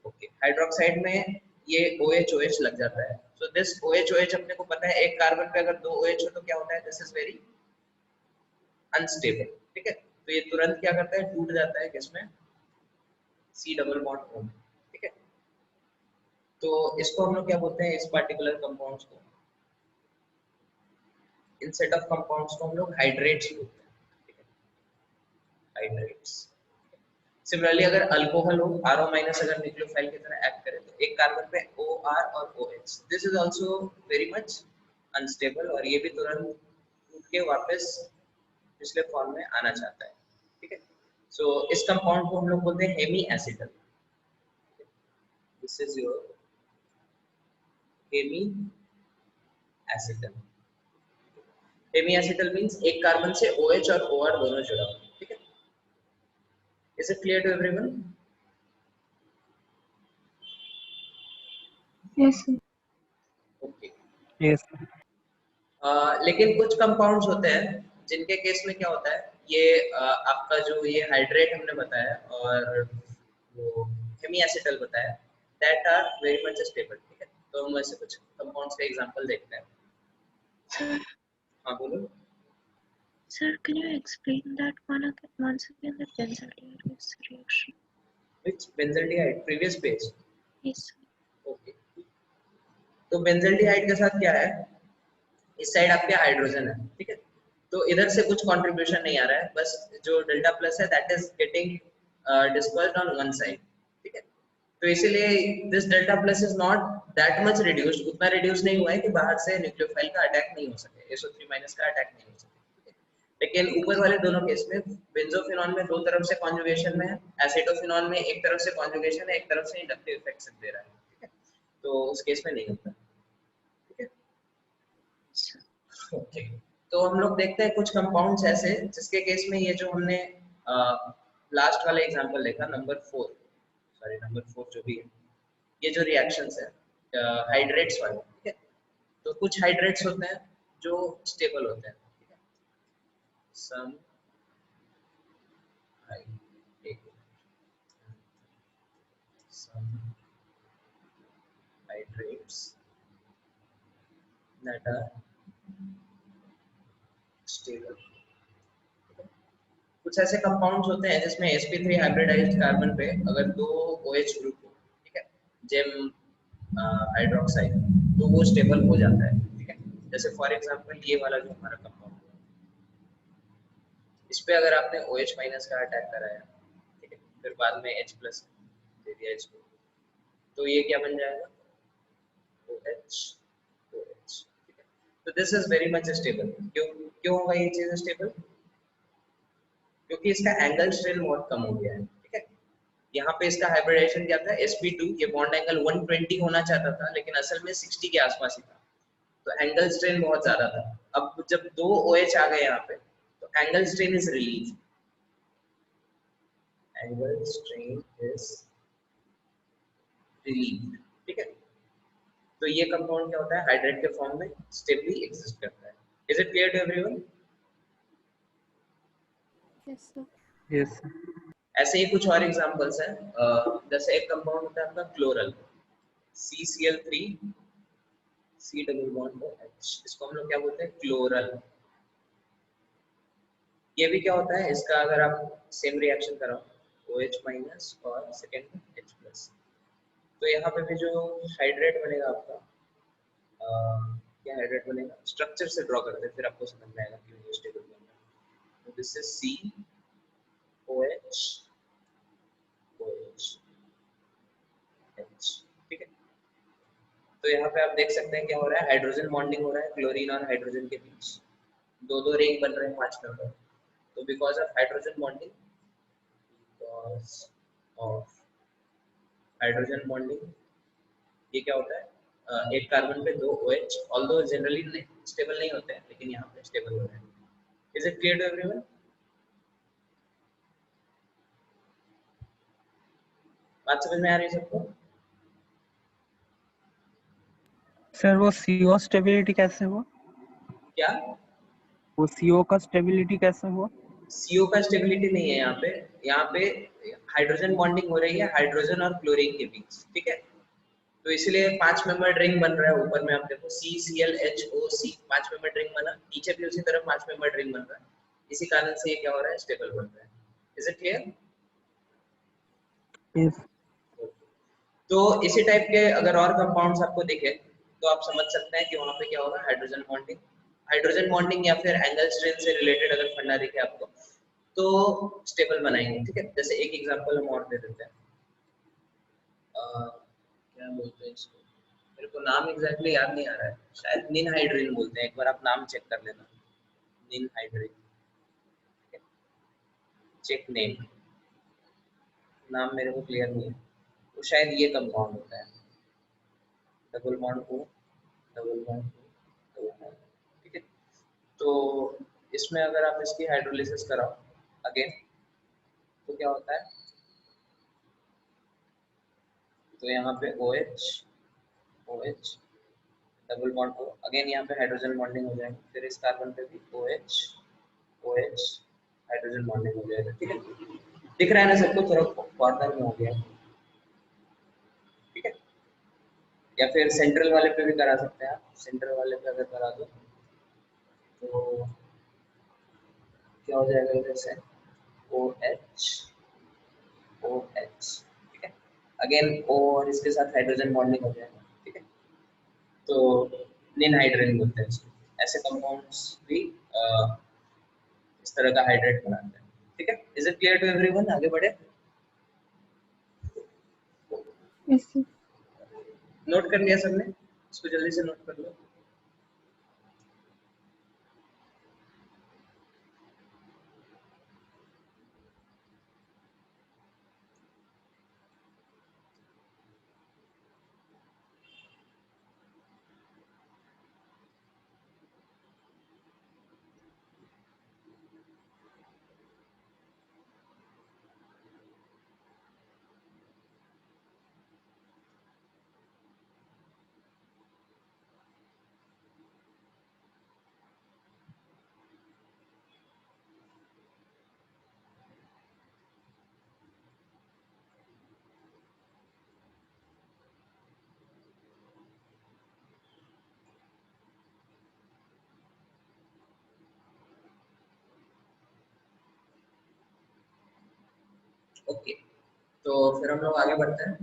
Speaker 1: ओके, हाइड्रोक्साइड में ये OH लग जाता है, सो दिस OH अपने को पता है, एक कार्बन पे अगर दो OH हो तो क्या होता है, दिस इज वेरी अनस्टेबल, ठीक है। तो ये तुरंत क्या करता है, टूट जाता है किसमें, C डबल बॉन्ड O में, ठीक है। तो इसको हम लोग क्या बोलते हैं, इस पार्टिकुलर कंपाउंड्स को, इन सेट ऑफ कंपाउंड्स को हम लोग हाइड्रेट्स बोलते हैं, ठीक है, हाइड्रेट्स। सिमिलरली अगर अल्कोहल हो, RO माइनस अगर न्यूक्लियोफाइल की तरह एक्ट करे तो एक कार्बन पे OR और OH, this is also very much unstable, और ये भी तुरंत टूट के वापस पिछले फॉर्म में आना चाहता है, ठीक है। सो इस कंपाउंड को हम लोग बोलते हैं hemiacetal, this is your hemiacetal. Hemiacetal means एक कार्बन से OH और OR दोनों जुड़ा हुआ, ठीक है। Is it clear to everyone?
Speaker 2: Yes, sir.
Speaker 1: Okay.
Speaker 3: Yes
Speaker 1: लेकिन कुछ कंपाउंड्स होते हैं जिनके केस में क्या होता है, ये आपका जो ये हाइड्रेट हमने बताया और वो हेमी एसिटल बताया, that are very much stable, ठीक है। तो हम ऐसे कुछ कंपाउंड्स का एग्जांपल देखते हैं।
Speaker 5: Sir,
Speaker 1: हाँ बोलो।
Speaker 5: sir, can you explain that once again, the benzaldehyde reaction?
Speaker 1: Which benzaldehyde? Previous page.
Speaker 5: Yes, sir.
Speaker 1: Okay. तो बेंजल्डिहाइड के साथ क्या है, इस साइड आपके हाइड्रोजन है, ठीक है, तो इधर से कुछ कंट्रीब्यूशन नहीं आ रहा है, बस जो डेल्टा प्लस है that is getting dispersed on one side, ठीक है। तो इसीलिए this delta plus is not that much reduced, उतना रिड्यूस नहीं हुआ है कि बाहर से न्यूक्लियोफाइल का अटैक नहीं हो सके, SO3 माइनस का अटैक नहीं हो सके, ठीक है। लेकिन ऊपर वाले दोनों केस में बेंजोफिनॉल में दो तरफ से कॉन्जुगेशन में है, एसिटोफिनॉल में एक तरफ से कॉन्जुगेशन है, एक तरफ से इंडक्टिव इफेक्ट दे रहा है, ठीक है, तो उस केस में नहीं होता, ठीक है। ओके, तो हम लोग देखते हैं कुछ कंपाउंड्स ऐसे जिसके केस में ये जो हमने लास्ट वाला एग्जांपल देखा नंबर 4 जो भी है, ये जो रिएक्शंस है हाइड्रेट्स वाले, ठीक है, तो कुछ हाइड्रेट्स होते हैं जो स्टेबल होते हैं, ठीक है, सम हाइड्रेट्स that are stable, कुछ ऐसे कंपाउंड्स होते हैं जिसमें sp3 हाइब्रिडाइज्ड कार्बन पे अगर दो OH ग्रुप हो, ठीक है, जेम हाइड्रोक्साइड, तो वो स्टेबल हो जाता है, ठीक है। जैसे फॉर एग्जांपल ये वाला जो हमारा कंपाउंड है, इस पे अगर आपने OH माइनस का अटैक कराया, ठीक है, फिर बाद में H प्लस दे दिया इसको, तो ये क्या बन जाएगा, OH, ठीक है। तो this is very much stable. क्यों होगा ये चीज स्टेबल, क्योंकि इसका एंगल स्ट्रेन बहुत कम हो गया है, ठीक है। यहाँ पे इसका हाइब्रिडाइजेशन क्या था, sp2, ये बॉन्ड एंगल 120 होना चाहता था लेकिन असल में 60 के आसपास ही था, तो एंगल स्ट्रेन बहुत ज्यादा था। अब जब दो OH आ गए यहाँ पे तो angle strain is relieve, angle strain is relieve, ठीक है। तो ये कंपाउंड क्या होता है, हाइड्रेट के फॉर्म में स्टेबली एग्जिस्ट करता है। Is it clear to everyone?
Speaker 4: Yes, sir.
Speaker 3: Yes, sir.
Speaker 1: ऐसे ही कुछ और एग्जांपल्स हैं, जैसे एक कंपाउंड होता है आपका chloral, CCl3 C double bond H, इसको हम लोग क्या बोलते हैं, क्लोरल। ये भी क्या होता है, इसका अगर आप सेम रिएक्शन कराओ OH माइनस और सेकेंड H प्लस, तो यहाँ पे भी जो हाइड्रेट बनेगा आपका, क्या हाइड्रेट बनेगा, स्ट्रक्चर से ड्रॉ करते हैं फिर आपको समझ में आएगा कि ये स्टेबल बन रहा है। तो this is COH OH H, ठीक है। तो यहाँ पे आप देख सकते हैं क्या हो रहा है, हाइड्रोजन बॉन्डिंग हो रहा है क्लोरीन और हाइड्रोजन के बीच, दो रिंग बन रहे हैं 5 नंबर, तो because of hydrogen bonding, because of hydrogen bonding ये क्या होता है, एक कार्बन पे दो OH, ऑल्दो जनरली स्टेबल नहीं होते हैं लेकिन यहाँ पे स्टेबल हो रहे हैं। Is it clear to everyone? बात समझ में आ रही है सबको?
Speaker 3: सर वो CO स्टेबिलिटी कैसे हुआ?
Speaker 1: क्या
Speaker 3: वो CO का स्टेबिलिटी कैसे हुआ?
Speaker 1: CO का स्टेबिलिटी नहीं है यहाँ पे हाइड्रोजन बॉन्डिंग हो रही है हाइड्रोजन और क्लोरीन के बीच, ठीक है, तो इसलिए 5 मेंबर रिंग बन रहा है। ऊपर में आप देखो CClHOC 5 मेंबर रिंग बना, नीचे भी उसी तरह 5 मेंबर रिंग बन रहा है, इसी कारण से ये क्या हो रहा है, स्टेबल बन रहा है। Is it clear?
Speaker 3: Yes.
Speaker 1: तो इसी टाइप के अगर और कंपाउंड्स आपको दिखे तो आप समझ सकते हैं कि वहां पे क्या होगा, हाइड्रोजन बॉन्डिंग या फिर एंगल स्ट्रेन से रिलेटेड अगर फंडा दिखे आपको तो स्टेबल बनाएंगे, ठीक है। जैसे एक एग्जांपल हम और दे देते हैं, क्या बोलते हैं इसको, मेरे को नाम एग्जैक्टली याद नहीं आ रहा है, शायद निनहाइड्रिन बोलते हैं, एक बार आप नाम चेक कर लेना, निनहाइड्रिन, चेक नेम, नाम मेरे को क्लियर नहीं है, तो शायद ये कंपाउंड होता है, double bond O double bond O double bond, ठीक है। तो इसमें अगर आप इसकी हाइड्रोलिसिस कराओ अगेन तो क्या होता है, तो यहाँ पे OH double bond O, again यहाँ पे हाइड्रोजन बॉन्डिंग हो जाएगा, फिर इस कार्बन पे भी OH हाइड्रोजन बॉन्डिंग हो जाएगा, ठीक है। दिख रहा है ना सबको, थोड़ा कॉर्नर में हो गया, ठीक है। या फिर सेंट्रल वाले पे भी करा सकते हैं आप, सेंट्रल वाले पे अगर करा दो तो क्या हो जाएगा, इधर से OH, ठीक है, अगेन O और इसके साथ हाइड्रोजन बॉन्डिंग हो जाएगा, ठीक है। तो निनहाइड्रिन बोलते हैं इसको। ऐसे कंपाउंड्स भी इस तरह का हाइड्रेट बनाते हैं। ठीक है, is it clear to everyone? आगे बढ़े।
Speaker 2: Yes, sir.
Speaker 1: नोट कर लिया सबने? इसको जल्दी से नोट कर लो। ओके, तो फिर हम लोग आगे बढ़ते हैं।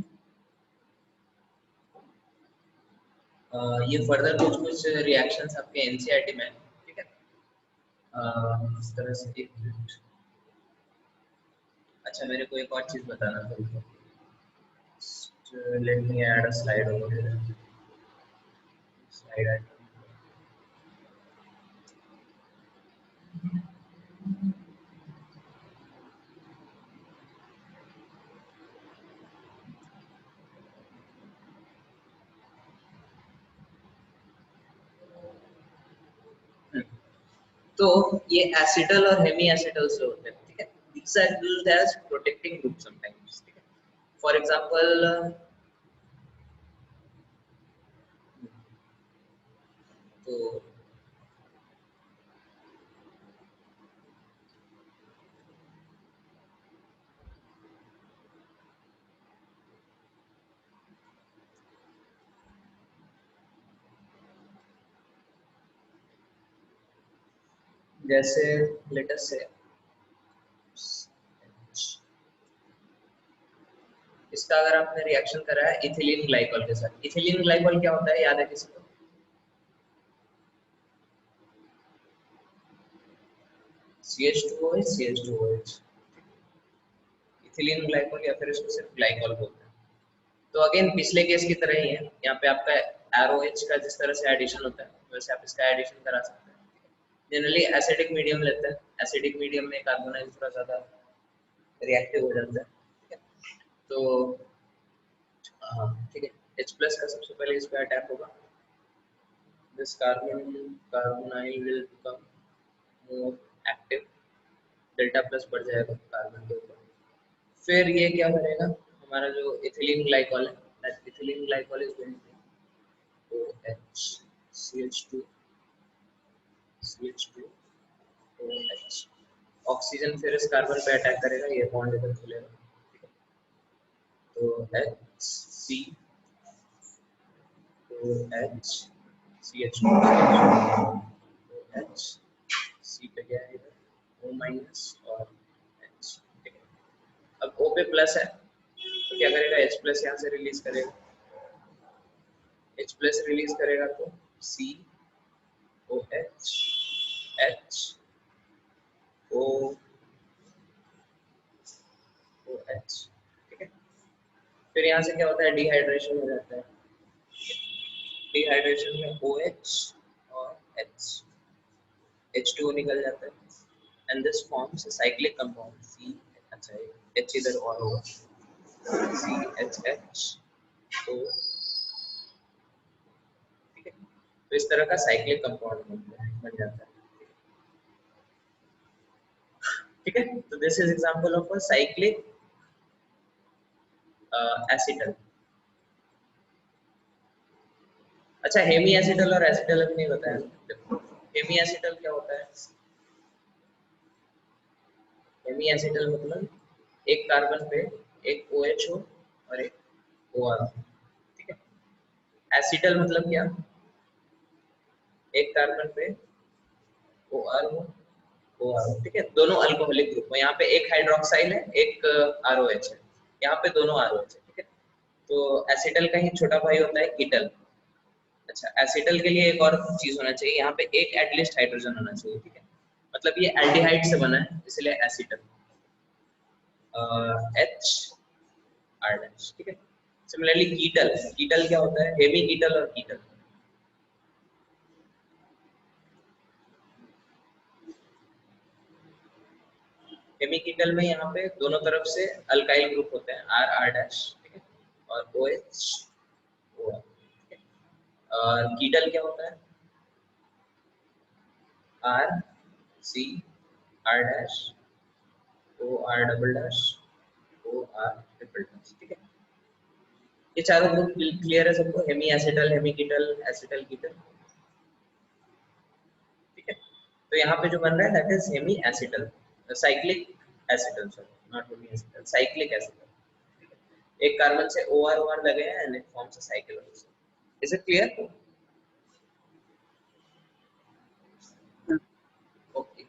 Speaker 1: ये फर्दर कुछ रिएक्शंस आपके एनसीईआरटी में, ठीक है। इस तरह से एक मिनट। अच्छा, मेरे को एक और चीज बताना था। Let me add a slide over here. Slide add. तो ये एसिटल और हेमी एसिटल से होते हैं, ठीक है। These are used as protecting group sometimes, ठीक है। For example, तो जैसे लेट अस से इसका अगर आपने रिएक्शन करा है इथिलीन ग्लाइकॉल के साथ। इथिलीन ग्लाइकॉल क्या होता है, याद है किसी को? CH2OH CH2OH, इथिलीन ग्लाइकॉल या फिर इसको सिर्फ ग्लाइकॉल बोलते हैं। तो अगेन पिछले केस की तरह ही है, यहाँ पे आपका ROH का जिस तरह से एडिशन होता है वैसे आप इसका एडिशन करा सकते हैं। जनरली एसिडिक मीडियम लेते हैं। एसिडिक मीडियम में कार्बोनाइल थोड़ा ज्यादा रिएक्टिव हो जाता है, ठीक है। तो हाँ, ठीक है। H+ का सबसे पहले इस पे अटैक होगा। This carbonyl will become more active. Delta plus बढ़ जाएगा कार्बन के ऊपर। फिर ये क्या करेगा, हमारा जो इथिलीन ग्लाइकॉल है, that ethylene glycol is going to OH CH2 OH। Oxygen फिर इस कार्बन पे अटैक करेगा, ये बॉन्ड इधर खुलेगा, ठीक है। तो HC OH CH2 OH, C पे गया है इधर O- और H, ठीक है। अब O पे प्लस है तो क्या करेगा, H+ यहाँ से रिलीज करेगा। H+ रिलीज करेगा तो COH H OH, ठीक है। फिर यहाँ से क्या होता है, डिहाइड्रेशन हो जाता है। डिहाइड्रेशन में OH और H2O निकल जाता है and this forms a cyclic compound C। अच्छा, H इधर और होगा, CHHO, ठीक है। तो इस तरह का साइक्लिक कंपाउंड बन जाता है, ठीक है। तो this is example of a cyclic acetal. अच्छा, हेमी एसिटल और एसिटल अभी नहीं बताया। हेमी एसिटल क्या होता है? हेमी एसिटल मतलब एक कार्बन पे एक OH हो और एक OR हो, ठीक है। एसिटल मतलब क्या, एक कार्बन पे OR हो OR हो, ठीक है। दोनों अल्कोहलिक ग्रुप में, यहाँ पे एक हाइड्रोक्साइल है एक ROH है, यहाँ पे दोनों ROH है, ठीक है। तो एसिटल का ही छोटा भाई होता है कीटल। अच्छा, एसिटल के लिए एक और चीज होना चाहिए, यहाँ पे एक एटलीस्ट हाइड्रोजन होना चाहिए, ठीक है, मतलब ये एल्डिहाइड से बना है इसलिए एसिटल, H R डैश, ठीक है। सिमिलरली कीटल, कीटल क्या होता है, हेमी कीटल और कीटल। हेमी कीटल में यहाँ पे दोनों तरफ से अल्काइल ग्रुप होते हैं, R R डैश, ठीक है, और OH OR, ठीक है। और कीटल क्या होता है, R C R dash O R double dash O R triple dash, ठीक है। ये चारों ग्रुप क्लियर है सबको, hemiacetal, hemiketal, acetal ketal, ठीक है। तो यहाँ पे जो बन रहा है that is hemiacetal, cyclic acetal, sorry not hemiacetal, cyclic acetal, ठीक है। एक कार्बन से OR OR लगे हैं and it forms a cycle also. Is it clear? Okay,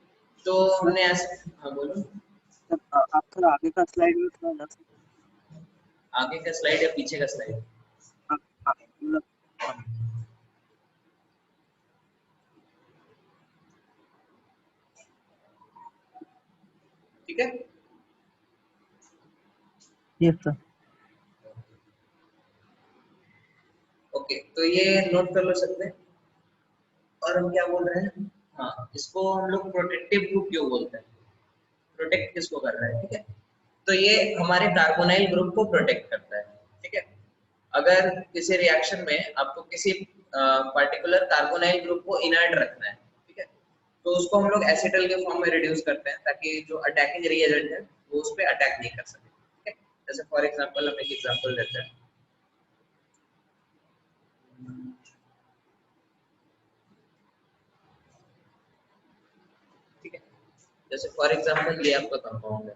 Speaker 1: तो हमने ऐसे, हाँ बोलो।
Speaker 3: आप थोड़ा आगे का स्लाइड में थोड़ा ला सकते
Speaker 1: आगे का स्लाइड या पीछे का स्लाइड?
Speaker 3: हैं? मतलब
Speaker 1: ठीक है।
Speaker 3: Yes sir.
Speaker 1: ओके, तो ये नोट कर लो सकते हैं। और हम क्या बोल रहे हैं, हाँ, इसको हम लोग प्रोटेक्टिव ग्रुप क्यों बोलते हैं, प्रोटेक्ट किसको कर रहा है, ठीक है। तो ये हमारे कार्बोनाइल ग्रुप को प्रोटेक्ट करता है, ठीक है। अगर किसी रिएक्शन में आपको किसी पर्टिकुलर कार्बोनाइल ग्रुप को इनर्ट रखना है, ठीक है, तो उसको हम लोग एसिटल के फॉर्म में रिड्यूस करते हैं ताकि जो अटैकिंग रिएजेंट है वो उस पर अटैक नहीं कर सके, ठीक है। जैसे फॉर एग्जांपल हम एक एग्जांपल लेते हैं, ठीक है। जैसे फॉर एग्जांपल ये आपका कंपाउंड है,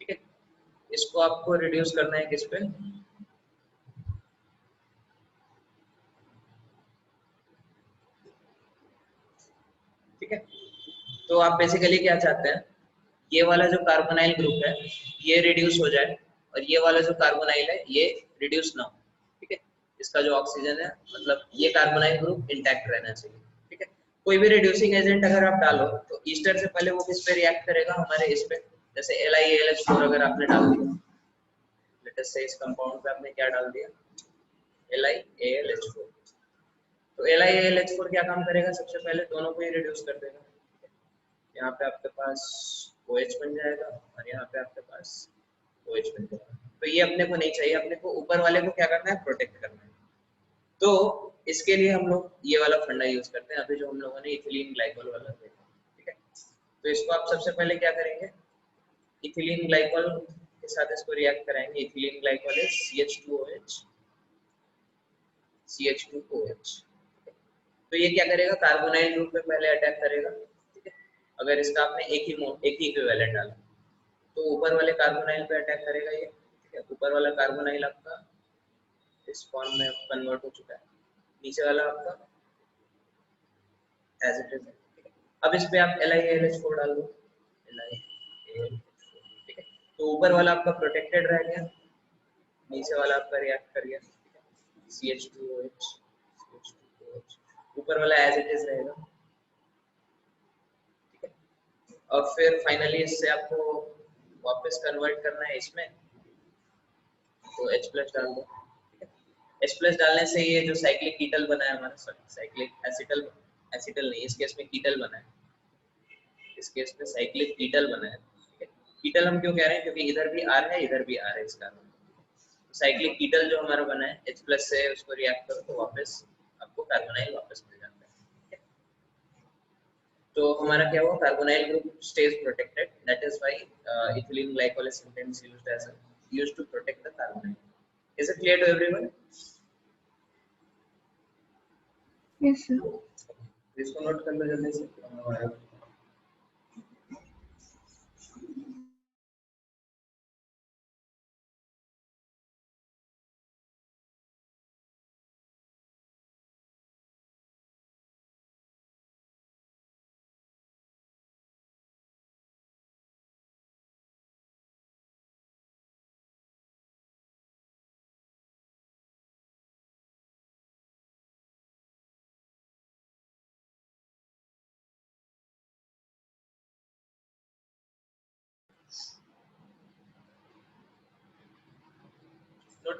Speaker 1: ठीक है। इसको आपको रिड्यूस करना है किस पे, ठीक है। तो आप बेसिकली क्या चाहते हैं, ये वाला जो कार्बोनाइल ग्रुप है ये रिड्यूस हो जाए और ये वाला जो कार्बोनाइल है ये रिड्यूस ना हो, ठीक है। इसका जो ऑक्सीजन है मतलब ये कार्बोनाइल ग्रुप इंटैक्ट रहना चाहिए, ठीक है। कोई भी रिड्यूसिंग एजेंट अगर आप डालो तो ईस्टर से पहले वो किस पे रिएक्ट करेगा, हमारे इस पे, जैसे LiAlH4 अगर आपने डाल दिया, लेट अस से इस कंपाउंड पे आपने क्या डाल दिया, LiAlH4, तो LiAlH4 क्या काम करेगा, सबसे पहले दोनों को ही रिड्यूस कर देगा, यहाँ पे आपके पास OH बन जाएगा और यहाँ पे आपके पास OH बन जाएगा। तो ये अपने को नहीं चाहिए, अपने को ऊपर वाले को क्या करना है, प्रोटेक्ट करना है। तो इसके लिए हम लोग ये वाला फंडा यूज करते हैं, अभी जो हम लोगों ने इथिलीन ग्लाइकोल वाला देखा, ठीक है। तो इसको आप सबसे पहले क्या करेंगे, इथिलीन ग्लाइकोल के साथ इसको रिएक्ट कराएंगे, ethylene glycol is CH2OH CH2OH, तो ये क्या करेगा, कार्बोनाइल ग्रुप पे पहले अटैक करेगा, ठीक है। अगर इसका आपने एक ही इक्विवेलेंट डाला तो ऊपर वाले कार्बोनाइल पे अटैक करेगा ये, ठीक है। ऊपर वाला कार्बोनाइल आपका इस फॉर्म में कन्वर्ट हो चुका है, नीचे वाला आपका एज इट इज है, ठीक है। अब इस पे आप LiAlH4 डाल दो, LiAlH4, ठीक है। तो ऊपर वाला आपका प्रोटेक्टेड रह गया, नीचे वाला आपका रिएक्ट कर गया, ठीक है। CH2OH CH2OH, ऊपर वाला एज इट इज रहेगा, ठीक है। और फिर फाइनली इससे आपको वापस कन्वर्ट करना है इसमें, तो H प्लस डाल दो, ठीक है। H प्लस डालने से ये जो साइक्लिक कीटल बना है हमारा, सॉरी साइक्लिक एसिटल, एसिटल नहीं, इस केस में कीटल बना है, इस केस में साइक्लिक कीटल बना है, ठीक है। कीटल हम क्यों कह रहे हैं, क्योंकि इधर भी R है इधर भी R है, इस कारण तो साइक्लिक कीटल जो हमारा बना है H प्लस से उसको रिएक्ट करो तो वापस आपको कार्बोनाइल वापस मिल जाता है, ठीक है। तो हमारा क्या हुआ, carbonyl group stage protected, that is why ethylene glycol is sometimes used to protect the carbonyl. Is it clear to everyone?
Speaker 2: Yes, sir.
Speaker 1: इसको नोट कर लो जल्दी से।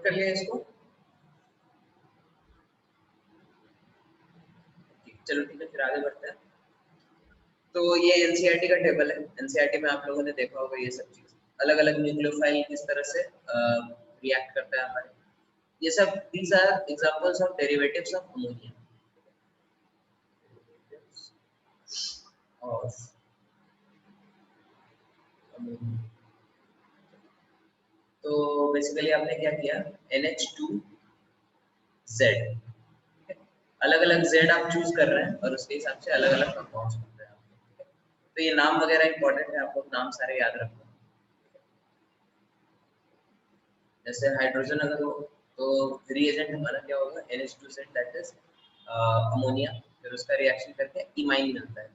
Speaker 1: नोट कर लिया इसको? चलो ठीक है, फिर आगे बढ़ते हैं। तो ये एनसीईआरटी का टेबल है। एनसीईआरटी में आप लोगों ने देखा होगा ये सब चीज, अलग अलग न्यूक्लियोफाइल किस तरह से रिएक्ट करता है हमारे, ये सब these are examples of derivatives of ammonia of ammonia। तो बेसिकली आपने क्या किया, NH2Z, अलग अलग Z आप चूज कर रहे हैं और उसके हिसाब से अलग अलग कंपाउंड्स बन रहे हैं आपके। तो ये नाम वगैरह इंपॉर्टेंट है, आप लोग नाम सारे याद रखो। जैसे हाइड्रोजन अगर हो तो रिएजेंट हमारा क्या होगा, NH2Z, दैट इज अमोनिया, फिर उसका रिएक्शन करके इमाइन मिलता है।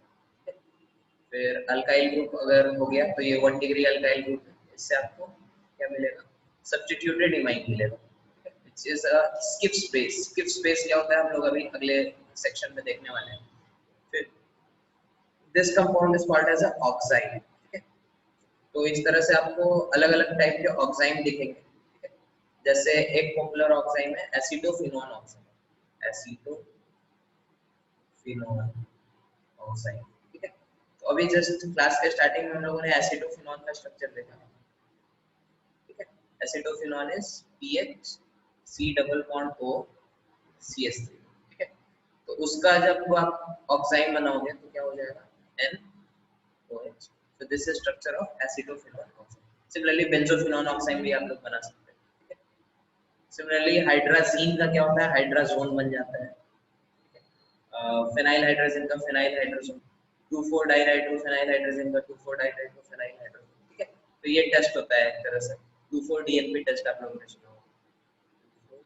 Speaker 1: फिर अल्काइल ग्रुप अगर हो गया तो ये 1 डिग्री अल्काइल ग्रुप है, इससे आपको क्या मिलेगा, सब्स्टिट्यूटेड इमाइन मिलेगा, which is a skip space. Skip space क्या होता है हम लोग अभी अगले सेक्शन में देखने वाले हैं। फिर this compound is called as a oxide. तो इस तरह से आपको अलग अलग टाइप के ऑक्साइड दिखेंगे। जैसे एक पॉपुलर ऑक्साइड है एसिडोफिनोन ऑक्साइड, एसिडोफिनोन ऑक्साइड, ठीक है। तो अभी जस्ट क्लास के स्टार्टिंग में हम लोगों ने एसिडोफिनोन का स्ट्रक्चर देखा, ठीक है। Acetophenone is PH C double bond O CH3, ठीक है। तो उसका जब आप ऑक्साइड बनाओगे तो क्या हो जाएगा, NOH। so this is structure of acetophenone oxide. Similarly benzophenone oxide भी आप लोग बना सकते हैं, ठीक है। सिमिलरली हाइड्राजीन का क्या होता है, हाइड्राजोन बन जाता है। फिनाइल हाइड्रोजन का फिनाइल हाइड्रोजन, 2,4 डाइहाइड्रोफिनाइल हाइड्रोजन का 2,4 डाइहाइड्रोफिनाइल हाइड्रोजन, ठीक है। तो ये टेस्ट होता है एक तरह से 2,4 DNP टेस्ट, आप लोगों ने सुना होगा 2,4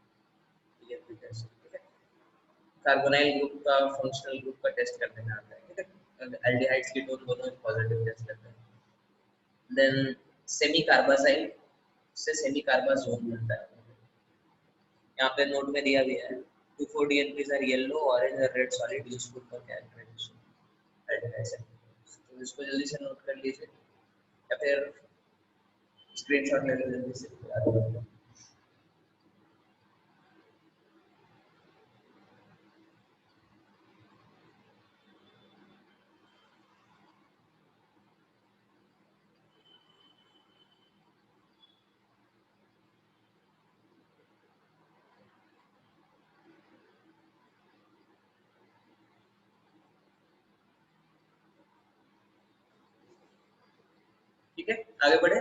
Speaker 1: DNP टेस्ट, ठीक है। कार्बोनाइल ग्रुप का फंक्शनल ग्रुप का टेस्ट करने में आता है, ठीक है। एल्डिहाइड्स कीटोन दोनों पॉजिटिव टेस्ट करते हैं। देन सेमी कार्बासाइल से सेमी कार्बाजोन बनता है। यहाँ पे नोट में दिया गया है 2,4 DNPs are yellow, orange or red solid useful for characterization aldehyde। तो इसको जल्दी से नोट कर लीजिए या फिर स्क्रीनशॉट ले लीजिए जल्दी से। ठीक है, आगे बढ़े।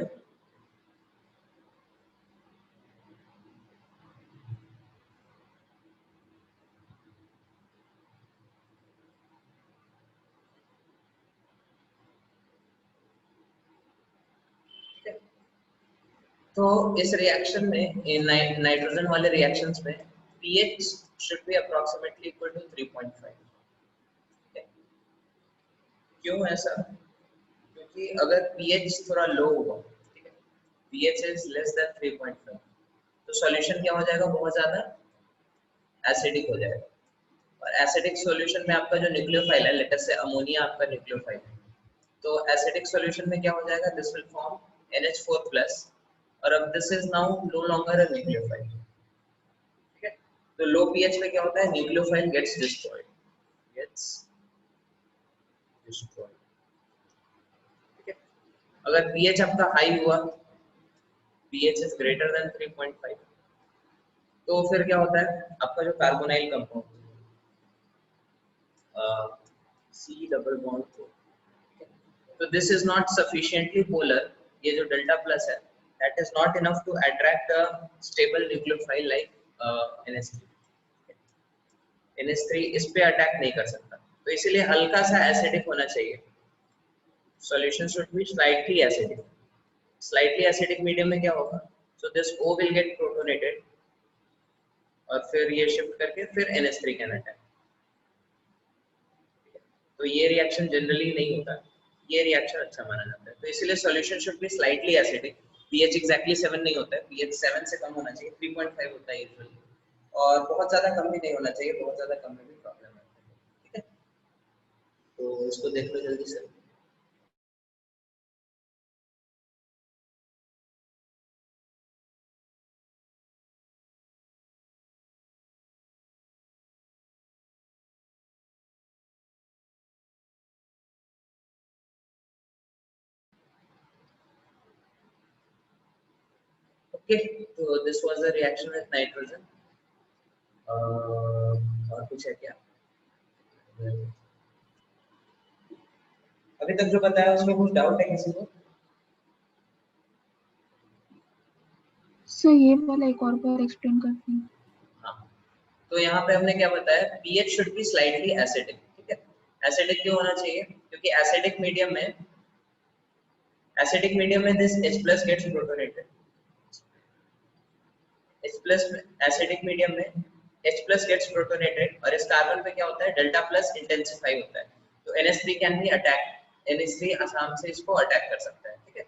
Speaker 1: तो इस रिएक्शन में नाइट्रोजन वाले रिएक्शंस में pH should be approximately equal to 3.5। क्यों ऐसा, क्योंकि अगर pH थोड़ा लो होगा, ठीक है, pH is less than 3.5, तो सॉल्यूशन क्या हो जाएगा, बहुत ज्यादा एसिडिक हो जाएगा। और एसिडिक सॉल्यूशन में आपका जो न्यूक्लियोफाइल है, लेट अस से अमोनिया आपका न्यूक्लियोफाइल है, तो एसिडिक सॉल्यूशन में क्या हो जाएगा, दिस विल फॉर्म NH4+, और अब this is now no longer a nucleophile, ठीक है। तो लो पीएच पे क्या होता है, न्यूक्लियोफाइल गेट्स डिस्ट्रॉयड, ठीक है। अगर पीएच आपका हाई हुआ, पीएच इज ग्रेटर देन 3.5, तो फिर क्या होता है, आपका जो carbonyl compound C double bond, तो this is not sufficiently polar, ये जो डेल्टा प्लस है that is not enough to attract a stable nucleophile like NH3। NH3 इस पे अटैक नहीं कर सकता, तो इसीलिए हल्का सा एसिडिक होना चाहिए। Solution should be slightly acidic. Slightly acidic medium में क्या होगा, so this O will get protonated और फिर ये शिफ्ट करके फिर NH3 कैन अटैक। तो ये रिएक्शन जनरली नहीं होता, ये रिएक्शन अच्छा माना जाता है। तो इसीलिए solution should be slightly acidic. PH exactly 7 नहीं होता है, पीएच 7 से कम होना चाहिए, 3.5 होता है यूजुअली, और बहुत ज्यादा कम भी नहीं होना चाहिए, बहुत ज्यादा कम में भी प्रॉब्लम है, ठीक है। तो इसको देख लो जल्दी से। ओके, तो this was the reaction with nitrogen. और कुछ है क्या? अभी तक जो बताया उसमें कुछ डाउट है किसी को?
Speaker 2: सर ये वाला एक और बार एक्सप्लेन करते हैं।
Speaker 1: हाँ, तो यहाँ पे हमने क्या बताया, pH should be slightly acidic. ठीक है, एसिडिक क्यों होना चाहिए? क्योंकि एसिडिक मीडियम में this H+ gets protonated. H+ में एसिडिक मीडियम में H+ गेट्स प्रोटोनेटेड, और इस कार्बन पे क्या होता है, डेल्टा प्लस इंटेंसिफाई होता है। तो NH3 can be attack, NH3 Assam से इसको अटैक कर सकता है। ठीक है,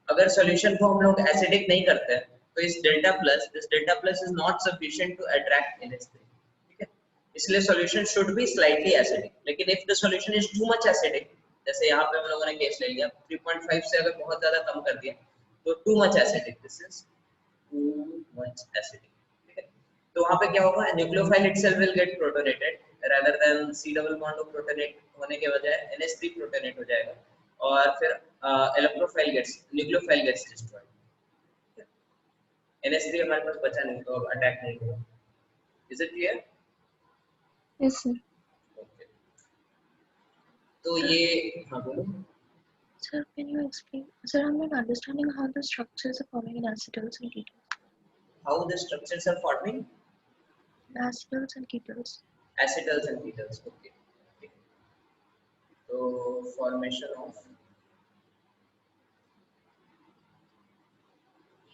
Speaker 1: अगर सॉल्यूशन को हम लोग एसिडिक नहीं करते हैं तो this delta plus is not sufficient to attract NH3। ठीक है, इसलिए solution should be slightly acidic. लेकिन if the solution is too much acidic, जैसे यहाँ पे हम लोगों ने केस ले लिया 3.5 से अगर बहुत ज्यादा कम कर दिया तो too much acidic, this is too much acidic. ठीक है, तो वहाँ पे क्या होगा, nucleophile itself will get protonated rather than C double bond protonate होने के बजाय NH3 प्रोटोनेट हो जाएगा, और फिर electrophile gets, nucleophile gets destroyed. NH3 हमारे पास बचा नहीं तो अब अटैक नहीं होगा। Is it clear?
Speaker 2: Yes sir.
Speaker 1: Okay, तो ये हाँ बोलो।
Speaker 5: Sir, can you explain? Sir, I'm not understanding how the structures are forming in acetals and ketones.
Speaker 1: How the structures are forming?
Speaker 5: Acetals and ketones.
Speaker 1: Acetals and ketones. Okay. Okay. So formation of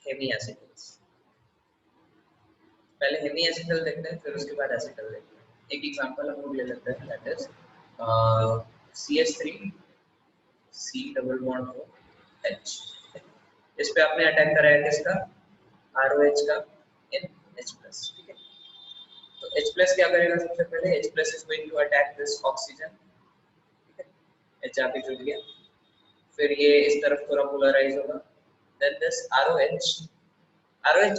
Speaker 1: hemiacetals. पहले hemiacetal देखते हैं, फिर उसके बाद acetal देखते हैं। एक example हम लोग ले लेते हैं, that is CH3 C double bond हो H। इस पे आपने अटैक कराया किसका, ROH का in H+। ठीक है, तो H+ क्या करेगा, सबसे पहले H+ is going to attack this oxygen। ठीक है, H आके जुड़ गया, फिर ये इस तरफ थोड़ा पोलराइज होगा, then this ROH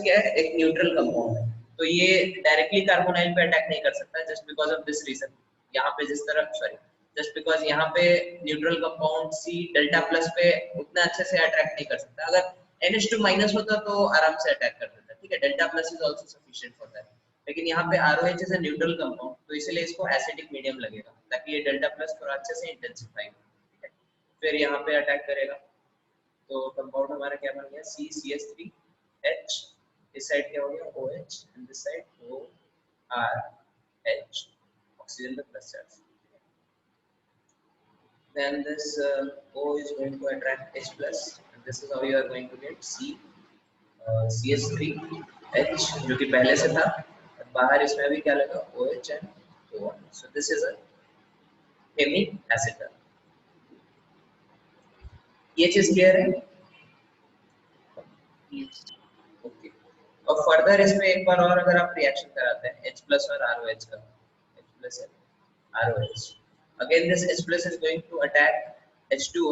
Speaker 1: क्या है, एक न्यूट्रल कंपाउंड है, तो ये डायरेक्टली कार्बोनाइल पे अटैक नहीं कर सकता just because of this reason. यहाँ पे जिस तरह जस्ट बिकॉज यहाँ पे neutral compound C delta plus पे उतना अच्छे से अटैक नहीं कर सकता। अगर NH2 माइनस होता तो आराम से अटैक कर देता। ठीक है, delta plus is also sufficient for that, लेकिन यहाँ पे ROH is a neutral compound, तो इसलिए इसको एसिडिक मीडियम लगेगा ताकि ये डेल्टा प्लस थोड़ा अच्छे से इंटेंसिफाई हो। ठीक है, फिर यहाँ पे अटैक करेगा, तो कंपाउंड हमारा क्या बन गया, CH3H, इस साइड क्या हो गया OH, and this side ORH, oxygen पे plus charge. Then this O is going to attract H plus, and this is how you are going to get CH3H जो कि पहले से था, और बाहर इसमें भी क्या लगा OH and O1, so this is a hemiacetal। ये चीज क्लियर है?
Speaker 5: Yes.
Speaker 1: ओके, और फर्दर इसमें एक बार और अगर आप रिएक्शन कराते हैं H+ और ROH का, H+ and ROH, again this H+ is going to attack H2O,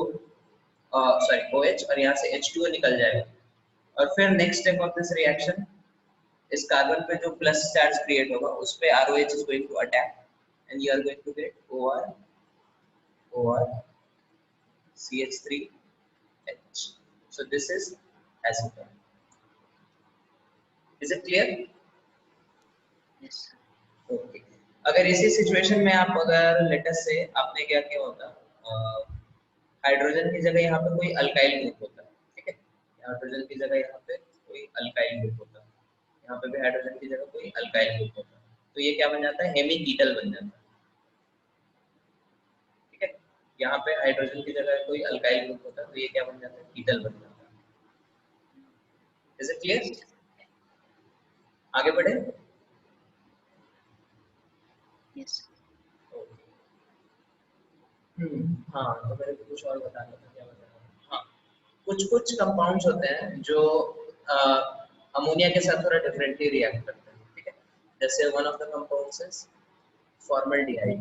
Speaker 1: OH, और यहाँ से H2O निकल जाएगा, और फिर next step of this reaction, इस कार्बन पे जो प्लस चार्ज क्रिएट होगा उस पे ROH is going to attack, and you are going to get OR CH3H, so this is acetal। Is it clear?
Speaker 5: Yes.
Speaker 1: Okay, अगर इसी situation में आप अगर लेटेस्ट से आपने क्या किया होता, हाइड्रोजन की जगह यहाँ पे कोई अल्काइल ग्रुप होता। ठीक है, हाइड्रोजन की जगह यहाँ पे कोई अल्काइल ग्रुप होता, यहाँ पे भी हाइड्रोजन की जगह कोई अल्काइल ग्रुप होता, तो ये क्या बन जाता है, हेमीकीटल बन जाता है। ठीक है, यहाँ पे हाइड्रोजन की जगह कोई अल्काइल ग्रुप होता तो ये क्या बन जाता है, कीटल बन जाता है। Is it clear? आगे बढ़े?
Speaker 5: Yes.
Speaker 1: हाँ, तो मेरे को कुछ और बताना था, क्या बताना? हाँ, कुछ कंपाउंड्स होते हैं जो अमोनिया के साथ थोड़ा डिफरेंटली रिएक्ट करते हैं। ठीक है, जैसे one of the compounds is formaldehyde.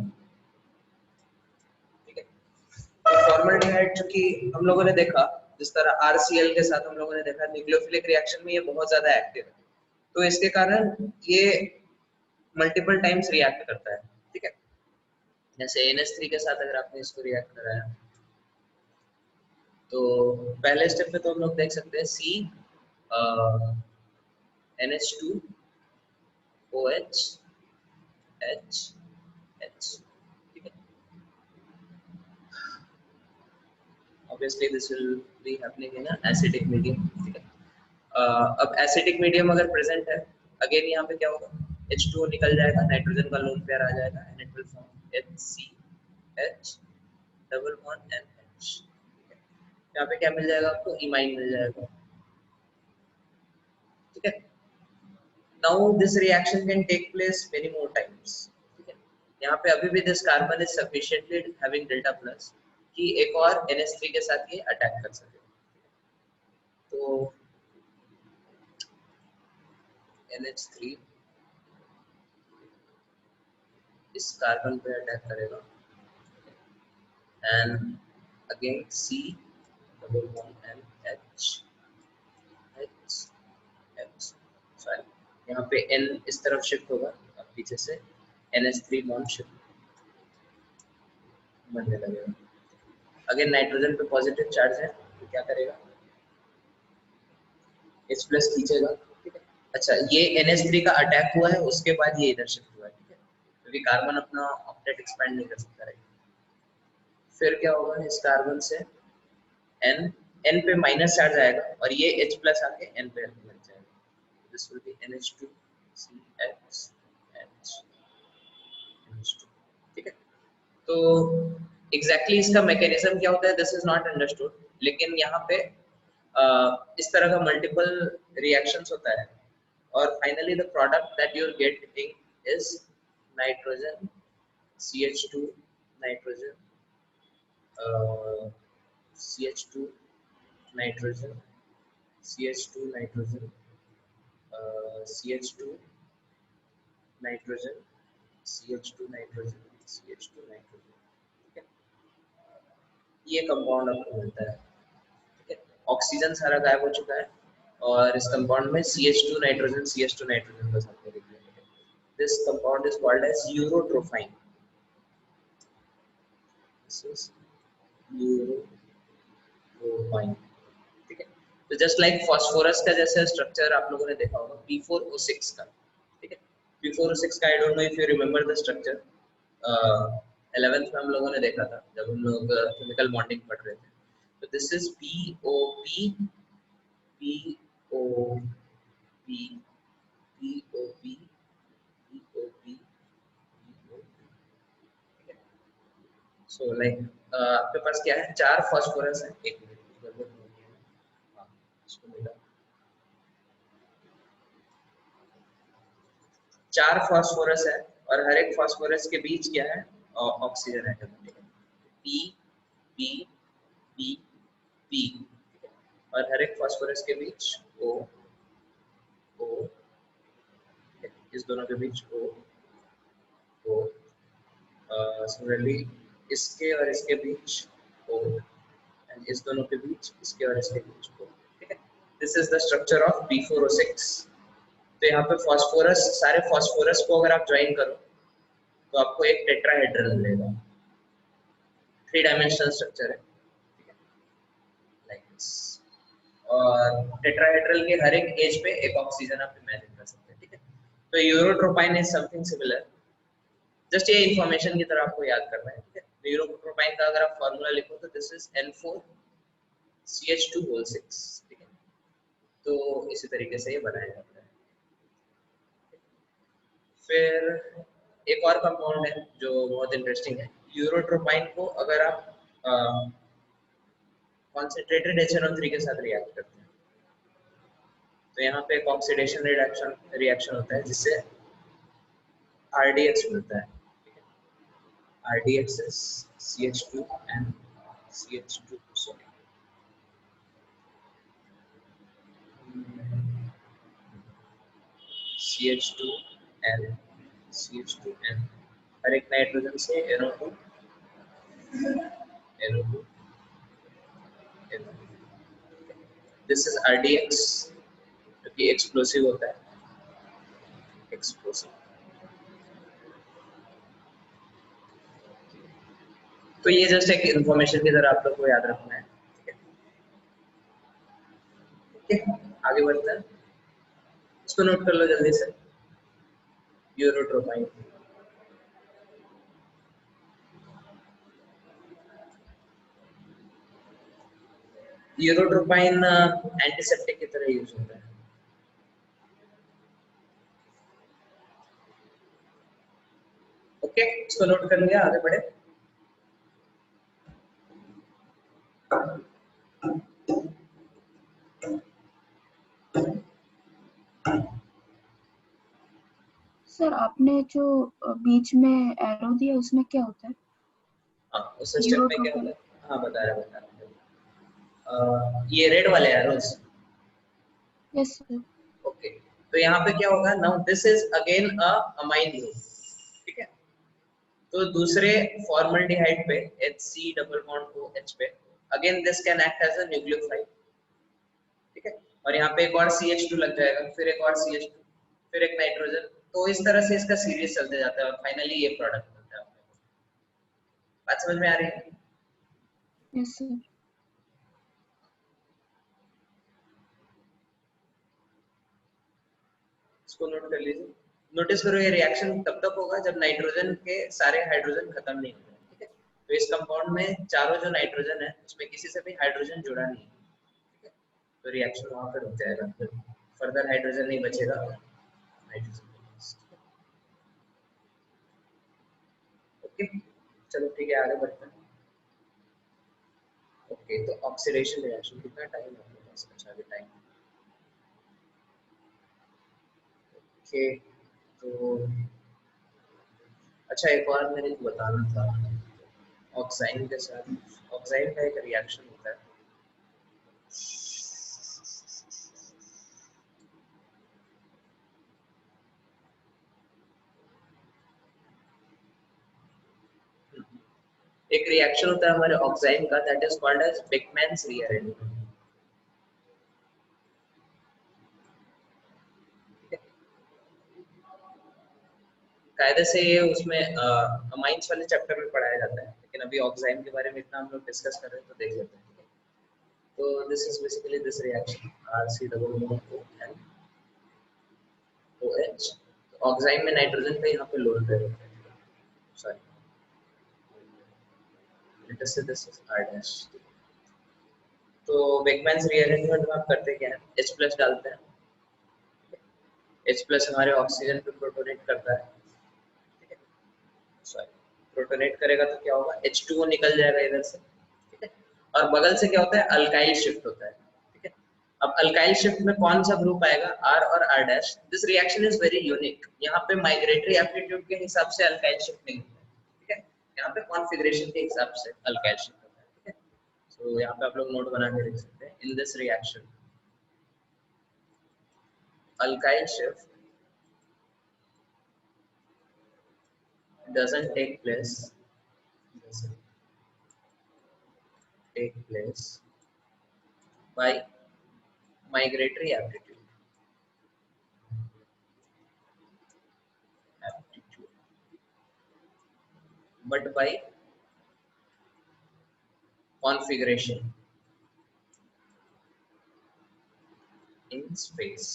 Speaker 1: ठीक है, तो फॉर्मल्डिहाइड चूंकि हम लोगों ने देखा, जिस तरह RCl के साथ हम लोगों ने देखा न्यूक्लियोफिलिक रिएक्शन में ये बहुत ज्यादा एक्टिव है, तो इसके कारण ये मल्टीपल टाइम्स रिएक्ट करता है। ठीक है, जैसे NH3 के साथ अगर आपने इसको रिएक्ट कराया तो पहले स्टेप पे तो हम लोग देख सकते हैं C NH2 OH H H, ठीक है. Obviously this will be happening in a acidic medium, ठीक है. अब एसिडिक मीडियम अगर प्रेजेंट है, अगेन यहाँ पे क्या होगा, H2O निकल जाएगा, नाइट्रोजन का लोन पेयर आ जाएगा and it will form HCH double bond NH. यहाँ पे क्या मिल जाएगा आपको, इमाइन मिल जाएगा, ठीक है. Now this reaction can take place many more times, ठीक है. यहाँ पे अभी भी this carbon is sufficiently having delta plus कि एक और NH3 के साथ ये अटैक कर सके. तो NH3 इस कार्बन पे अटैक करेगा and again C double bond and H sorry, यहाँ पे N इस तरफ शिफ्ट होगा, अब पीछे से NH3 बॉन्ड शिफ्ट बनने लगेगा. अगेन नाइट्रोजन पे पॉजिटिव चार्ज है तो क्या करेगा, H प्लस खींचेगा, ठीक है. अच्छा, ये NH3 का अटैक हुआ है, उसके बाद ये इधर शिफ्ट हुआ है, ठीक है, क्योंकि कार्बन अपना ऑक्टेट एक्सपैंड नहीं कर सकता है. फिर क्या होगा, इस कार्बन से N पे माइनस चार्ज आएगा और ये H प्लस आके N पे लग जाएगा. This will be NH2 CH NH2, ठीक है. तो एग्जैक्टली इसका मैकेनिज्म क्या होता है, दिस इज नॉट अंडरस्टूड, लेकिन यहाँ पे इस तरह का मल्टीपल रिएक्शंस होता है और finally the product that you are getting is nitrogen CH2 nitrogen CH2 nitrogen CH2 nitrogen CH2 nitrogen CH2 nitrogen CH2 nitrogen, ठीक है. ये कंपाउंड आपको मिलता है, ठीक है. ऑक्सीजन सारा गायब हो चुका है और इस कंपाउंड में CH2 नाइट्रोजन CH2 नाइट्रोजन बस आपको दिख रहा है. This compound is called as urotropine. This is urotropine, ठीक है. तो जस्ट लाइक फास्फोरस का जैसे स्ट्रक्चर आप लोगों ने देखा होगा P4O6 का, ठीक है. P4O6 का I don't know if you remember the structure, 11th में हम लोगों ने देखा था जब हम लोग केमिकल बॉन्डिंग पढ़ रहे थे. तो this is POP POP POP POP. So like आपके पास क्या है, 4 फास्फोरस है, एक मिनट इसको मिला 4 फास्फोरस है और हर एक फास्फोरस के बीच क्या है, ऑक्सीजन एटम, ठीक है. P P P P, ठीक है. और हर एक फास्फोरस के बीच O O, इस दोनों के बीच O O. सिमिलरली इसके और इसके बीच O एंड इस दोनों के बीच, इसके और इसके बीच O, ठीक है. This is the structure of P4O6. तो यहाँ पे फास्फोरस, सारे फास्फोरस को अगर आप ज्वाइन करो तो आपको एक टेट्राहेड्रल मिलेगा. 3 डायमेंशनल स्ट्रक्चर है, ठीक है, लाइक दिस. और टेट्राहेड्रल के हर एक एज पे एक ऑक्सीजन आप इमेजिन कर सकते हैं, ठीक है. तो यूरोट्रोपाइन इज समथिंग सिमिलर. जस्ट ये इंफॉर्मेशन की तरह आपको याद करना है, ठीक है. यूरोट्रोपाइन का अगर आप फार्मूला लिखो तो दिस इज N4CH2 होल 6, ठीक है. तो इसी तरीके से ये बनाया जाता है. फिर एक और कंपाउंड है जो बहुत इंटरेस्टिंग है. यूरोट्रोपाइन को अगर आप कॉन्सेंट्रेटेड HNO3 के साथ रिएक्ट करते हैं तो यहाँ पे एक ऑक्सीडेशन रिएक्शन होता है जिससे RDX मिलता है, ठीक है. RDX is CH2 and CH2, sorry, CH2 and CH2 and हर एक नाइट्रोजन से NO2 NO2 NO2. This is RDX जो कि एक्सप्लोसिव होता है, एक्सप्लोसिव. तो ये जस्ट एक इंफॉर्मेशन की तरह आप लोग को याद रखना है, ठीक है. आगे बढ़ते हैं, इसको नोट कर लो जल्दी से, यूरोट्रोपाइन। यूरोट्रोपाइन एंटीसेप्टिक की तरह यूज होता है। ओके, इसको नोट कर लिया, आगे बढ़े।
Speaker 2: सर आपने जो बीच में एरो दिया उसमें क्या होता है?
Speaker 1: हाँ, उस स्टेप में क्या
Speaker 2: यूरोट्रोपिन।
Speaker 1: होता है? हाँ, बता रहा ये रेड वाले एरोस।
Speaker 2: Yes sir.
Speaker 1: ओके, तो यहाँ पे क्या होगा, now this is again a amine group, ठीक है। तो दूसरे फॉर्मल्डिहाइड पे HC डबल बॉन्ड OH पे again this can act as a nucleophile, ठीक है। और यहाँ पे एक और CH2 लग जाएगा, फिर एक और CH2, फिर एक नाइट्रोजन, तो इस तरह से इसका सीरीज चलते जाता है और फाइनली ये प्रोडक्ट बनता है। बात समझ में आ रही है?
Speaker 2: Yes sir.
Speaker 1: इसको नोट कर लीजिए। नोटिस करो ये रिएक्शन तब तक होगा जब नाइट्रोजन के सारे हाइड्रोजन खत्म नहीं होंगे, ठीक है। तो इस कंपाउंड में चारों जो नाइट्रोजन है उसमें किसी से भी हाइड्रोजन जुड़ा नहीं है, ठीक है। तो रिएक्शन वहां पर रुक जाएगा, फिर फर्दर हाइड्रोजन नहीं बचेगा नाइट्रोजन। ओके, चलो ठीक है, आगे बढ़ते हैं। ओके, तो ऑक्सीडेशन रिएक्शन, कितना टाइम है अपने पास? अच्छा, अभी टाइम। ओके, तो अच्छा एक और मैंने बताना था, ऑक्साइन के साथ ऑक्साइन का एक रिएक्शन होता है, एक रिएक्शन होता है हमारे ऑक्साइन का, that is called as Beckmann's rearrangement. कायदे से ये उसमें अमाइंस वाले चैप्टर में पढ़ाया जाता है, लेकिन अभी ऑक्साइन के बारे में इतना हम लोग डिस्कस कर रहे हैं तो देख लेते हैं, ठीक है। तो this is basically this reaction RC double bond OH। ऑक्साइन में नाइट्रोजन पे यहाँ पे लोन पे होता है, sorry this is R dash. तो बेकमैन्स रीअरेंजमेंट में आप करते क्या है, H+ डालते हैं, H+ हमारे ऑक्सीजन पे प्रोटोनेट करता है, ठीक है। सॉरी, प्रोटोनेट करेगा तो क्या होगा, H2O निकल जाएगा इधर से, ठीक है। और बगल से क्या होता है, अल्काइल शिफ्ट होता है, ठीक है। अब अल्काइल शिफ्ट में कौन सा ग्रुप आएगा, R और R dash. This reaction is very unique, यहाँ पे माइग्रेटरी एप्टीट्यूड के हिसाब से अल्काइल शिफ्ट नहीं होता है, ठीक है। यहाँ पे कॉन्फ़िगरेशन के हिसाब से अल्काइल शिफ्ट होता है, ठीक है। तो यहाँ पे आप लोग नोट बना के लिख सकते हैं, in this reaction alkyl shift doesn't take place by migratory aptitude, but by configuration in space।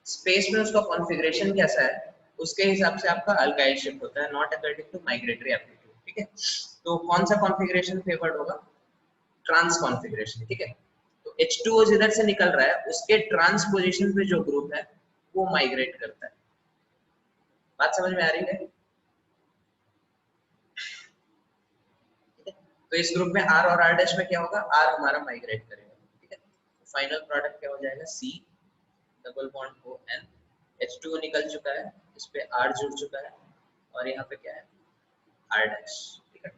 Speaker 1: Space में उसका कॉन्फ़िगरेशन कैसा है उसके हिसाब से आपका अल्काइल शिफ्ट होता है, not according to migratory aptitude, ठीक है। तो कौन सा कॉन्फ़िगरेशन फेवर्ड होगा, ट्रांस कॉन्फ़िगरेशन, ठीक है। तो H2O जिधर से निकल रहा है उसके ट्रांस पोजीशन पे जो ग्रुप है वो माइग्रेट करता है। बात समझ में आ रही है? तो इस ग्रुप में R और R डैश में क्या होगा, R हमारा माइग्रेट करेगा, ठीक है। फाइनल प्रोडक्ट क्या हो जाएगा, C double bond ON, H2O निकल चुका है, इस पे R जुड़ चुका है और यहाँ पे क्या है, R डैश, ठीक है।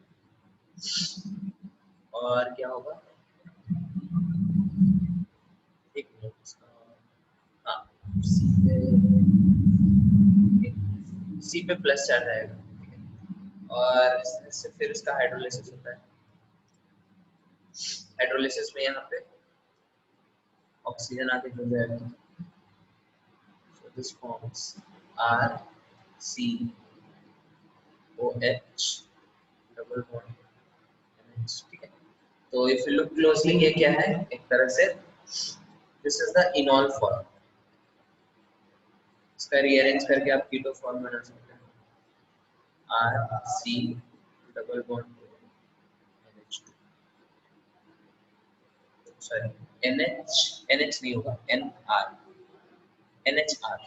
Speaker 1: और क्या होगा, एक मिनट, हाँ, C पे प्लस चल जाएगा, ठीक है। और इससे फिर इसका हाइड्रोलिसिस होता है, हाइड्रोलिसिस में यहाँ पे ऑक्सीजन आके जुड़ जाएगा, so this forms RCOH double bond NH, ठीक है। तो इफ यू लुक क्लोजली ये क्या है, एक तरह से दिस इज द इनॉल फॉर्म. इसका रीअरेंज करके आप कीटो फॉर्म बना सकते हैं. R C double bond NH2, sorry NH नहीं होगा, NR, NHR,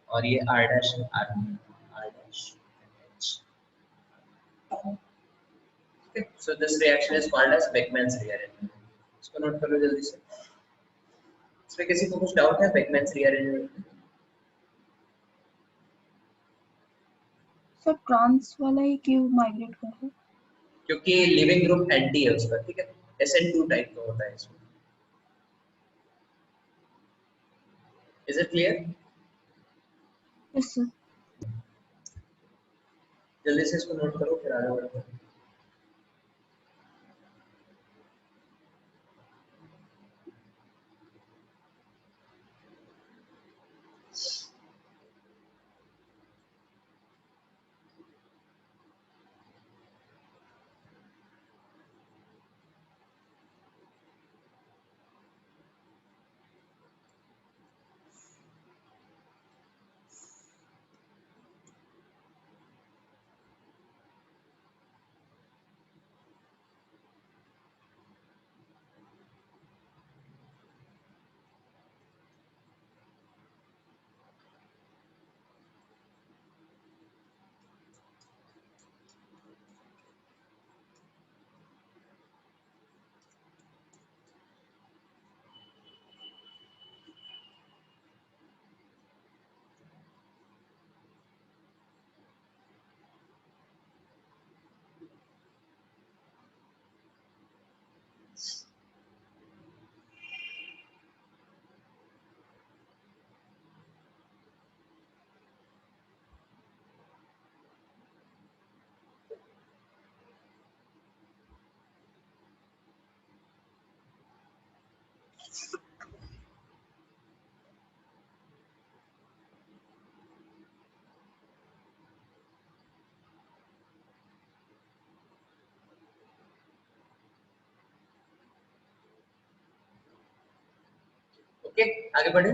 Speaker 1: और ये R डैश है, R dash NH. Okay, so this reaction is called as Beckmann's rearrangement. इसको नोट कर लो जल्दी से. इसमें किसी को कुछ डाउट है Beckmann's rearrangement में?
Speaker 2: सर ट्रांस वाला ही क्यों माइग्रेट कर रहा है?
Speaker 1: क्योंकि लिविंग ग्रुप एंटी है उसका, ठीक है. SN2 टाइप का होता है इसमें. Is it clear?
Speaker 2: Yes sir.
Speaker 1: जल्दी से इसको नोट करो फिर आगे बढ़ते हैं. ओके, आगे बढ़े.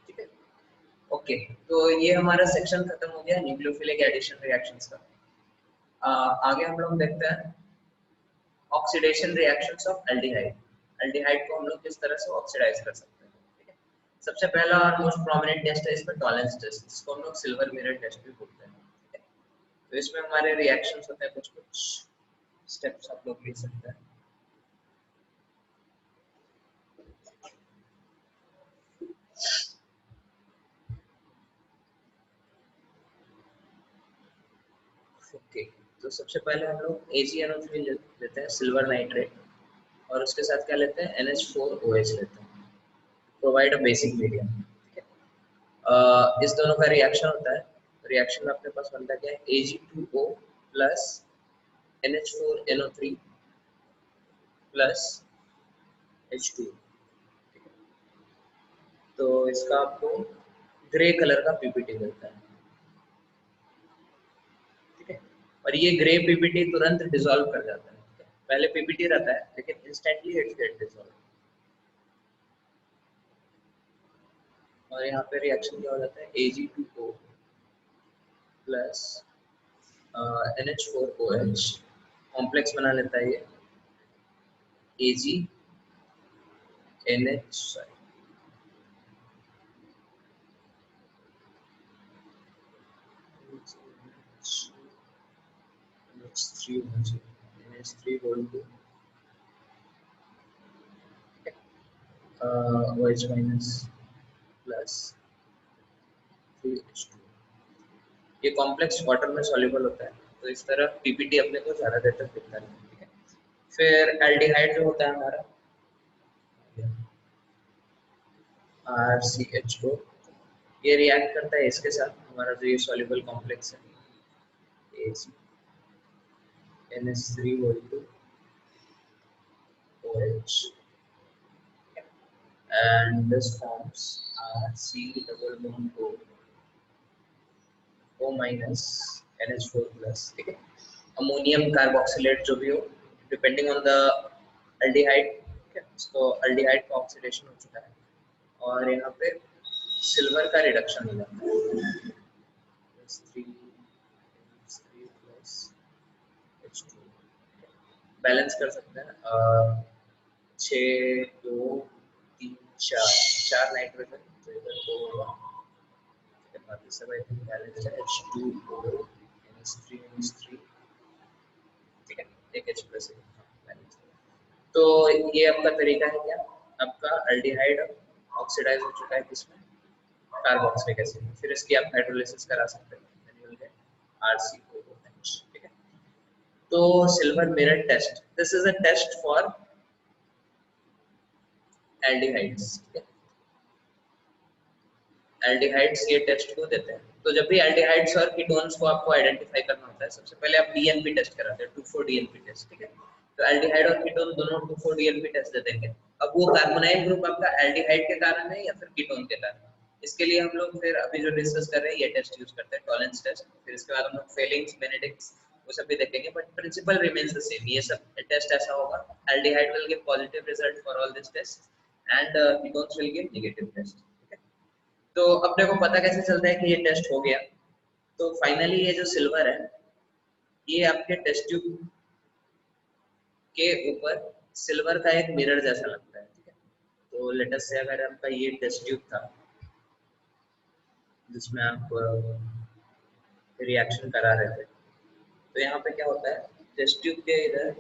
Speaker 1: ठीक है. ओके, तो ये हमारा सेक्शन खत्म हो गया न्यूक्लियोफिलिक एडिशन रिएक्शंस का. आगे हम लोग देखते हैं oxidation reactions of aldehyde. Aldehyde को हम लोग किस तरह से ऑक्सीडाइज कर सकते हैं. ठीक है. सबसे पहला और मोस्ट प्रोमिनेंट टेस्ट है इसमें टॉलेंस टेस्ट, जिसको हम लोग सिल्वर मिरर टेस्ट भी बोलते हैं. ठीक है. तो इसमें हमारे रिएक्शंस होते हैं, कुछ स्टेप्स आप लोग ले सकते हैं. ओके, तो सबसे पहले हम लोग AgNO3 लेते हैं, सिल्वर नाइट्रेट, और उसके साथ क्या लेते हैं, NH4OH लेते हैं, प्रोवाइड अ बेसिक मीडियम. ठीक है. इस दोनों का रिएक्शन होता है. रिएक्शन में अपने पास बनता क्या है, Ag2O plus NH4NO3 plus H2. ठीक है. तो इसका आपको ग्रे कलर का पीपीटी मिलता है. ठीक है. और ये ग्रे पीपीटी तुरंत डिसॉल्व कर जाता है. ठीक है. पहले पीपीटी रहता है लेकिन इंस्टेंटली इट गेट डिसॉल्व. और यहाँ पे रिएक्शन क्या हो जाता है, Ag2O प्लस NH4OH कॉम्प्लेक्स बना लेता है ये AgNH, sorry NH3 whole to OH minus plus 3H2. ये कॉम्प्लेक्स वाटर में सॉल्युबल होता है, तो इस तरह पीपीटी अपने को ज्यादा देर तक दिखता नहीं. ठीक है. फिर एल्डिहाइड जो होता है हमारा RCHO, ये रिएक्ट करता है इसके साथ, हमारा जो ये सॉल्युबल कॉम्प्लेक्स है NH3 whole to OH, and this forms RC double bond O minus NH4 plus. ठीक है. अमोनियम कार्बोक्सिलेट जो भी हो, डिपेंडिंग ऑन द एल्डिहाइड, इसको एल्डिहाइड का ऑक्सीडेशन हो चुका है और यहाँ पे सिल्वर का रिडक्शन हो जाता है, बैलेंस कर सकते हैं 6 2 3 4 नाइट्रोजन, तो इधर 2 होगा, बाकी सब आई थिंक बैलेंस है, H2O NH3 ठीक है, एक H प्लस बैलेंस। तो ये आपका तरीका है क्या, आपका एल्डिहाइड ऑक्सीडाइज हो चुका है किसमें, कार्बोक्सिलिक एसिड में, फिर इसकी आप हाइड्रोलिसिस करा सकते हैं, RCOOH ठीक है। तो silver mirror test, this is a test for aldehydes, aldehydes ये टेस्ट को देते हैं। तो जब भी एल्डिहाइड्स और कीटोन्स को आपको आइडेंटिफाई करना होता है, सबसे पहले आप डीएनपी टेस्ट कराते हैं, 2,4-DNP टेस्ट ठीक है। तो एल्डिहाइड और कीटोन दोनों 2,4-DNP टेस्ट दे देंगे। अब वो कार्बोनाइल ग्रुप आपका एल्डिहाइड के कारण है या फिर कीटोन के कारण, इसके लिए हम लोग फिर अभी जो डिस्कस कर रहे हैं ये टेस्ट यूज करते हैं, टॉलेंस टेस्ट। फिर इसके बाद हम लोग फेलिंग्स, बेनेडिक्ट्स वो सब भी देखेंगे, but principle remains the same. ये सब टेस्ट ऐसा होगा, aldehyde will give positive result for all this test and ketones will give negative test ठीक है। तो अपने को पता कैसे चलता है कि ये टेस्ट हो गया, तो फाइनली ये जो सिल्वर है ये आपके टेस्ट ट्यूब के ऊपर सिल्वर का एक मिरर जैसा लगता है ठीक है। तो लेट अस से अगर आपका ये टेस्ट ट्यूब था जिसमें आप रिएक्शन करा रहे थे, तो यहाँ पे क्या होता है, टेस्ट ट्यूब के इधर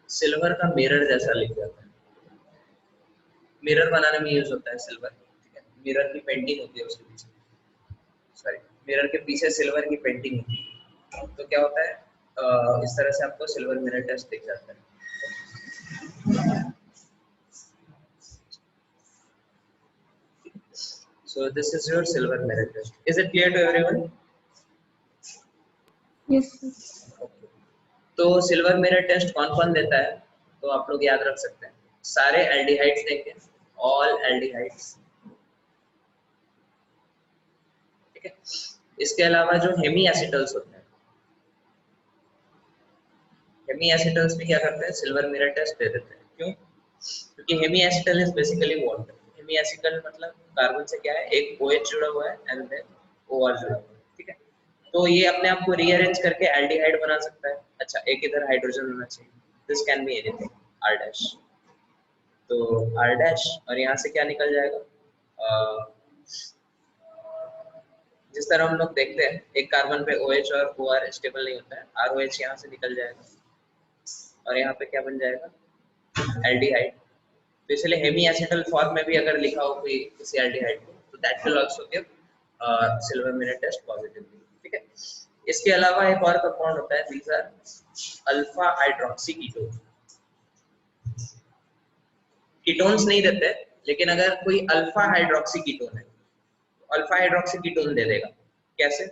Speaker 1: सिल्वर का मिरर जैसा लिख जाता है, मिरर बनाने में यूज होता है सिल्वर ठीक है। मिरर की पेंटिंग होती है उसके पीछे, सॉरी मिरर के पीछे सिल्वर की पेंटिंग होती है। तो क्या होता है इस तरह से आपको सिल्वर मिरर टेस्ट दिख जाता है। So this is your silver mirror test. Is it clear to everyone?
Speaker 2: Yes, sir.
Speaker 1: तो सिल्वर मिरर टेस्ट कौन कौन देता है, तो आप लोग याद रख सकते हैं, सारे एल्डिहाइड्स देंगे, ऑल एल्डिहाइड्स ठीक है। इसके अलावा जो हेमी एसिटल्स होते हैं, हेमी एसिटल्स भी क्या करते हैं, सिल्वर मिरर टेस्ट दे देते हैं। क्यों? क्योंकि hemiacetal is basically water. Hemiacetal मतलब कार्बन से क्या है, एक OH जुड़ा हुआ है एंड देन OR जुड़ा हुआ है ठीक है। तो ये अपने आप को रीअरेंज करके एल्डिहाइड बना सकता है। अच्छा, एक इधर हाइड्रोजन होना चाहिए, this can be anything, R dash, तो R डैश, और यहाँ से क्या निकल जाएगा, जिस तरह हम लोग देखते हैं एक कार्बन पे OH और OR स्टेबल नहीं होता है, ROH यहाँ से निकल जाएगा और यहाँ पे क्या बन जाएगा, एल्डिहाइड। तो इसलिए हेमी एसिटल फॉर्म में भी अगर लिखा हो कोई किसी एल्डिहाइड को, तो that will also give silver mirror test positively ठीक है। इसके अलावा एक और कंपाउंड होता है, these are alpha hydroxy ketone. Ketones नहीं देते, लेकिन अगर कोई अल्फा हाइड्रोक्सी कीटोन है तो अल्फा हाइड्रोक्सी कीटोन दे देगा। कैसे?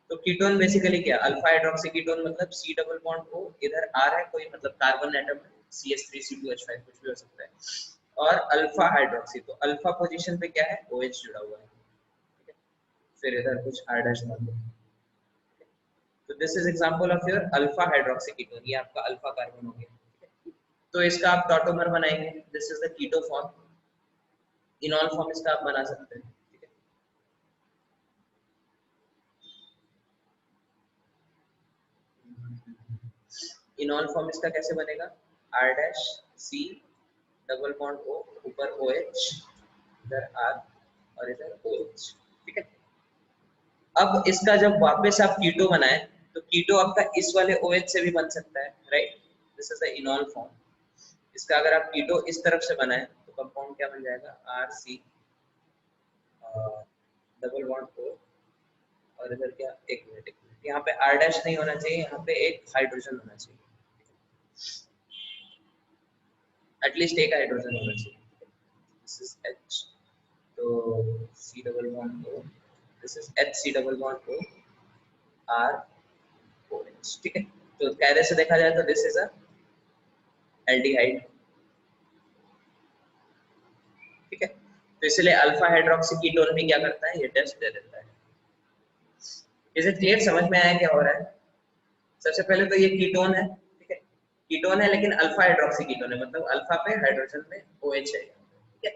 Speaker 1: तो कीटोन बेसिकली क्या, अल्फा हाइड्रोक्सी कीटोन मतलब C डबल बॉन्ड O, इधर R है कोई मतलब कार्बन एटम है, CH3C2H5 कुछ भी हो सकता है, और अल्फा हाइड्रोक्सी, तो अल्फा पोजीशन पे क्या है, OH जुड़ा हुआ है ठीक है। फिर इधर कुछ R डैश मान लो, तो this is example of your alpha hydroxy ketone, ये आपका अल्फा कार्बन हो गया ठीक है। तो इसका आप टॉटोमर बनाएंगे, this is the keto form, enol form इसका आप बना सकते हैं ठीक है। इनॉल फॉर्म इसका कैसे बनेगा, R dash C double bond O, ऊपर OH, इधर R और इधर OH ठीक है। अब इसका जब वापस आप कीटो बनाए, तो कीटो आपका इस वाले OH से भी बन सकता है, right, this is the इनॉल form. इसका अगर आप कीटो इस तरफ से बनाए तो कंपाउंड क्या बन जाएगा, RC डबल बॉन्ड O, और इधर क्या, एक मिनट यहाँ पे R डैश नहीं होना चाहिए, यहाँ पे एक हाइड्रोजन होना चाहिए, एटलीस्ट एक हाइड्रोजन होना चाहिए, दिस इज H, तो C double bond O, this is HC double bond O, R OH ठीक है। तो कायदे से देखा जाए तो दिस इज अ एल्डिहाइड ठीक है। तो इसलिए अल्फा हाइड्रोक्सी कीटोन भी क्या करता है, ये टेस्ट दे देता है। इसे क्लियर समझ में आया क्या हो रहा है? सबसे पहले तो ये कीटोन है, ठीक है, कीटोन है लेकिन अल्फा हाइड्रोक्सी कीटोन है, मतलब अल्फा पे हाइड्रोजन में OH है, ठीक है।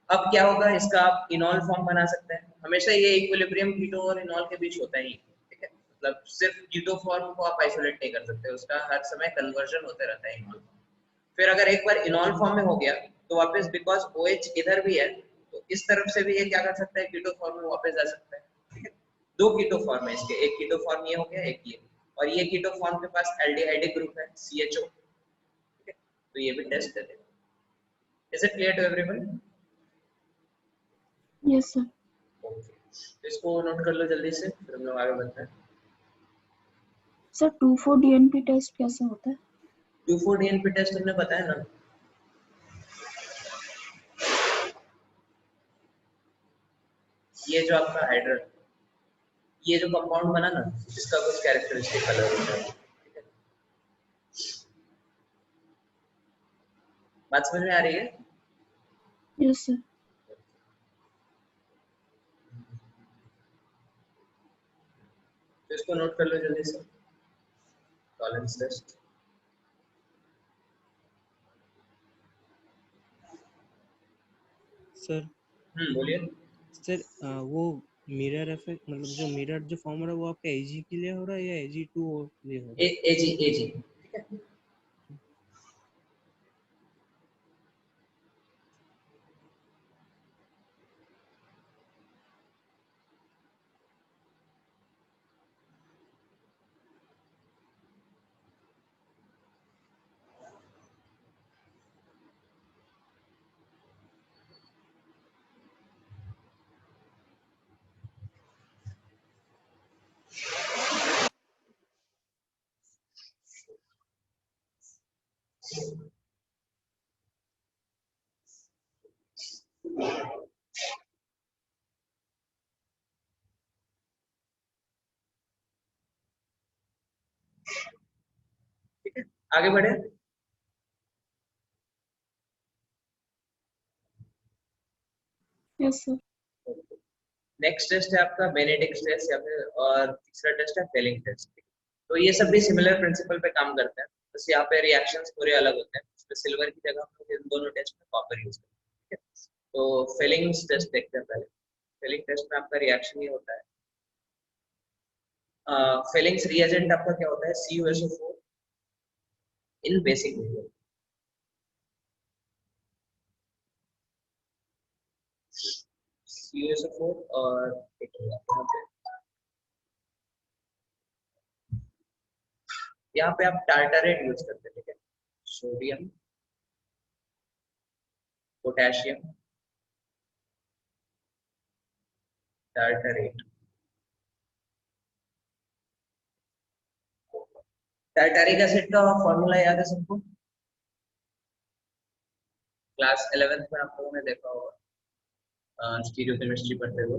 Speaker 1: अब क्या होगा, इसका आप इनॉल फॉर्म बना सकते हैं। हमेशा ये इक्विलिब्रियम कीटो और इनॉल के बीच होता ही, ठीक है, मतलब सिर्फ कीटो फॉर्म को आप आइसोलेट नहीं कर सकते, उसका हर समय कन्वर्जन होते रहता है इनॉल फॉर्म। फिर अगर एक बार इनॉल फॉर्म में हो गया तो वापस, बिकॉज OH इधर भी है तो इस तरफ से भी ये क्या कर सकता है, कीटो फॉर्म में वापस जा सकता है, ठीक है। दो कीटो फॉर्म है इसके, एक कीटो फॉर्म ये हो गया, एक ये, और ये कीटो फॉर्म के पास एल्डिहाइडिक ग्रुप है CHO, ठीक है, तो ये भी टेस्ट दे देगा। Is it clear to everyone?
Speaker 2: Yes sir.
Speaker 1: Okay, तो इसको नोट कर लो जल्दी से, फिर हम लोग आगे बढ़ते हैं।
Speaker 2: सर 2,4-DNP टेस्ट कैसे होता है?
Speaker 1: 2,4-DNP टेस्ट हमने बताया ना, ये जो आपका हाइड्रोजन, ये जो कंपाउंड बना ना, इसका कुछ कैरेक्टरिस्टिक कलर होता है, ठीक है। बात समझ में आ रही है?
Speaker 2: Yes sir.
Speaker 1: तो इसको नोट कर लो जल्दी से, टॉलरेंस टेस्ट।
Speaker 6: सर
Speaker 1: बोलिए।
Speaker 6: सर वो मिरर इफेक्ट, मतलब जो मिरर जो फॉर्म हो रहा है वो आपका AG के लिए हो रहा है या AG2 के लिए हो रहा है?
Speaker 1: AG, ठीक है। ठीक है, आगे बढ़े।
Speaker 2: Yes sir.
Speaker 1: नेक्स्ट टेस्ट है आपका बेनेडिक्ट टेस्ट, या फिर और तीसरा टेस्ट है फेलिंग टेस्ट। तो ये सब भी सिमिलर प्रिंसिपल पे काम करते हैं, बस यहाँ पे रिएक्शंस पूरे अलग होते हैं। इसमें सिल्वर की जगह हम लोग इन दोनों टेस्ट में कॉपर यूज करते हैं, ठीक है। तो फेलिंग टेस्ट देखते हैं पहले। फेलिंग टेस्ट में आपका रिएक्शन ये होता है, फेलिंग्स रिएजेंट आपका क्या होता है, CuSO4 इन बेसिक मीडियम। CuSO4 और यहाँ पे आप टार्टारेट यूज करते हैं, ठीक है, सोडियम, पोटेशियम, टार्टारेट। टार्टारिक एसिड का फॉर्मूला याद है सबको? क्लास 11th में आप लोगों ने देखा होगा स्टीरियोकेमिस्ट्री पढ़ते हुए,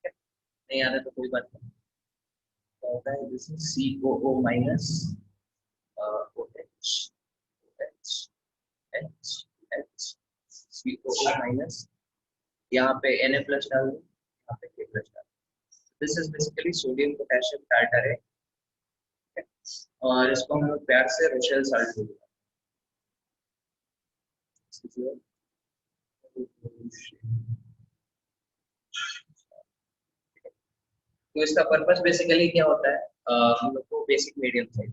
Speaker 1: नहीं याद है तो कोई बात नहीं। क्या होता है, this is COO minus OH H H H COO minus, यहाँ पे Na प्लस डाल दो, यहाँ पे K प्लस डाल दो। This is basically sodium potassium tartrate, और इसको हम लोग प्यार से रोशेल साल्ट बोलते हैं। तो इसका पर्पस बेसिकली क्या होता है, हम लोग को बेसिक मीडियम चाहिए।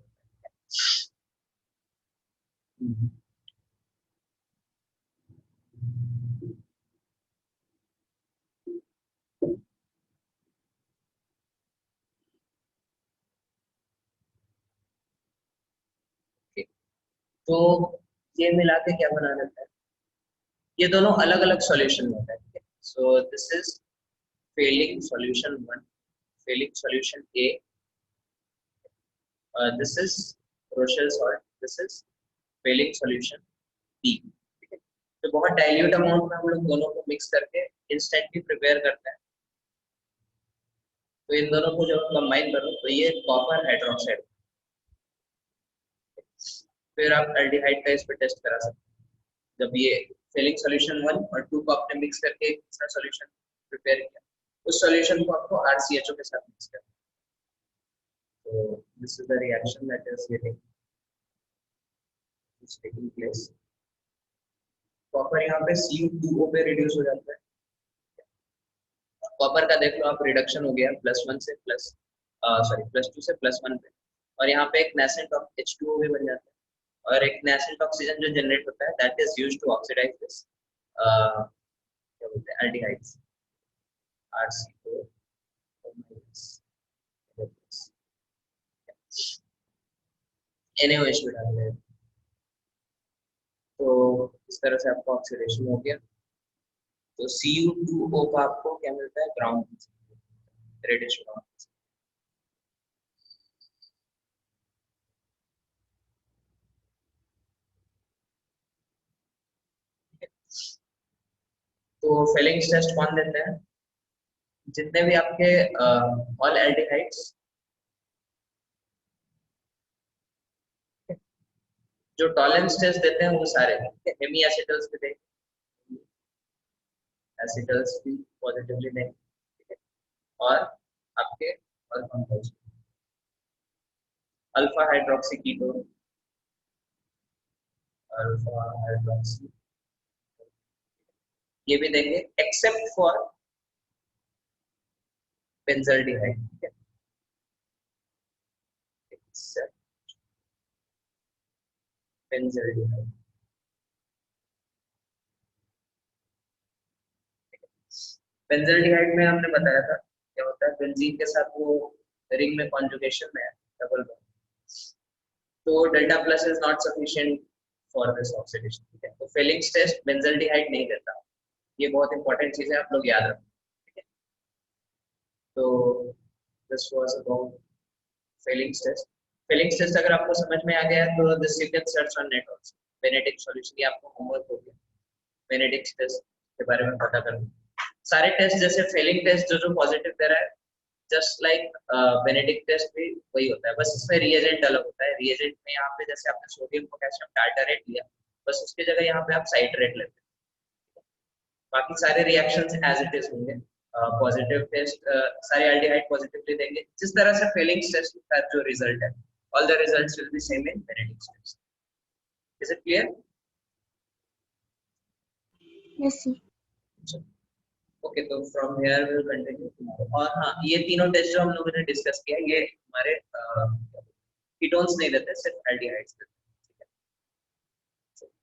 Speaker 1: तो ये मिला के क्या बना देता है, ये दोनों अलग अलग सॉल्यूशन में होता है। So this is Fehling solution 1, Fehling solution A, this is Rochelle salt, this is Fehling solution B, ठीक है। तो बहुत डाइल्यूट अमाउंट में हम लोग दोनों को मिक्स करके इंस्टेंटली प्रिपेयर करते हैं। तो इन दोनों को जब कंबाइन करो तो ये कॉपर हाइड्रोक्साइड, फिर आप एल्डिहाइड का इस पे टेस्ट करा सकते हैं। जब ये फिलिंग सॉल्यूशन 1 और 2 को आपने मिक्स करके एक दूसरा सॉल्यूशन प्रिपेयर किया, उस सॉल्यूशन को आपको RCHO के साथ मिक्स करना है। तो this is the reaction that is taking place। Copper यहाँ पे Cu2O पे रिड्यूस हो जाता है। कॉपर का देख लो आप, रिडक्शन हो गया +1 से +2 से +1 पे, और यहाँ पे एक नेसेंट H2O भी बन जाता है, और एक नेसेंट ऑक्सीजन जो जनरेट होता है that is used to oxidise this क्या बोलते हैं एल्डिहाइड्स RCO। NaOH भी डाल दें। तो इस तरह से आपका ऑक्सीडेशन हो गया। तो Cu2O का आपको क्या मिलता है, ग्राउंड रेडिश ग्राउंड। तो फेलिंग्स टेस्ट कौन देते हैं, जितने भी आपके ऑल एल्डिहाइड्स जो टॉलेंस टेस्ट देते हैं वो सारे हेमी एसिटल्स भी देंगे, एसिटल्स भी पॉजिटिवली देंगे, ठीक है, और आपके और compounds alpha hydroxy ketone, alpha hydroxy ये भी देंगे, एक्सेप्ट फॉर बेंजल्डिहाइड, ठीक है, एक्सेप्ट बेंजल्डिहाइड। बेंजल्डिहाइड में हमने बताया था क्या होता है, बेंजीन के साथ वो रिंग में कॉन्जुगेशन में है डबल बॉन्ड, तो delta plus is not sufficient for this oxidation, ठीक है। तो फेलिंग्स टेस्ट बेंजल्डिहाइड नहीं देता, ये बहुत इंपॉर्टेंट चीज है, आप लोग याद रखें, ठीक है। तो this was about Fehling's test. Fehling's test अगर आपको समझ में आ गया तो this you can search on net also, Benedict solution, ये आपको होमवर्क हो गया, बेनेडिक्ट टेस्ट के बारे में पता करना। सारे टेस्ट जैसे फेलिंग टेस्ट जो पॉजिटिव दे रहा है, जस्ट लाइक बेनेडिक्ट टेस्ट भी वही होता है, बस इसमें रिएजेंट अलग होता है। रिएजेंट में यहाँ पे जैसे आपने सोडियम पोटेशियम टार्टारेट लिया, बस उसकी जगह यहाँ पे आप साइट्रेट लेते हैं, बाकी सारे रिएक्शंस एज इट इज होंगे। पॉजिटिव टेस्ट सारे एल्डिहाइड पॉजिटिवली देंगे, जिस तरह से फेलिंग्स टेस्ट का जो रिजल्ट है, all the results will be same in Benedict test. Is it clear?
Speaker 2: Yes sir.
Speaker 1: Okay, तो from here will continue tomorrow. और हाँ, ये तीनों टेस्ट जो हम लोगों ने डिस्कस किया, ये हमारे कीटोन्स नहीं देते, सिर्फ एल्डिहाइड्स देते हैं, ठीक है।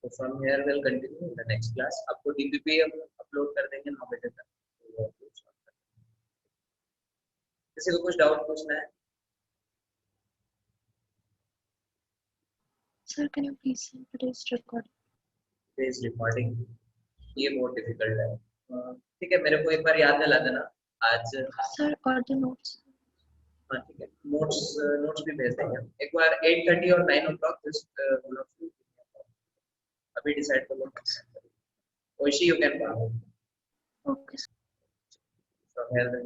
Speaker 1: तो from here will continue in the next class. आपको डीपीपी हम अपलोड कर देंगे 9 बजे तक। किसी को कुछ डाउट पूछना है?
Speaker 5: Sir, can you please send today's recording?
Speaker 1: Today's recording ये बहुत डिफिकल्ट है, ठीक है, मेरे को एक बार याद दिला देना आज।
Speaker 5: Sir, or the notes?
Speaker 1: हाँ ठीक है, नोट्स भी भेज देंगे एक बार 8:30 और 9 o'clock जस्ट अभी डिसाइड कर लो। ओशी you can
Speaker 5: Okay, sir.
Speaker 1: from here then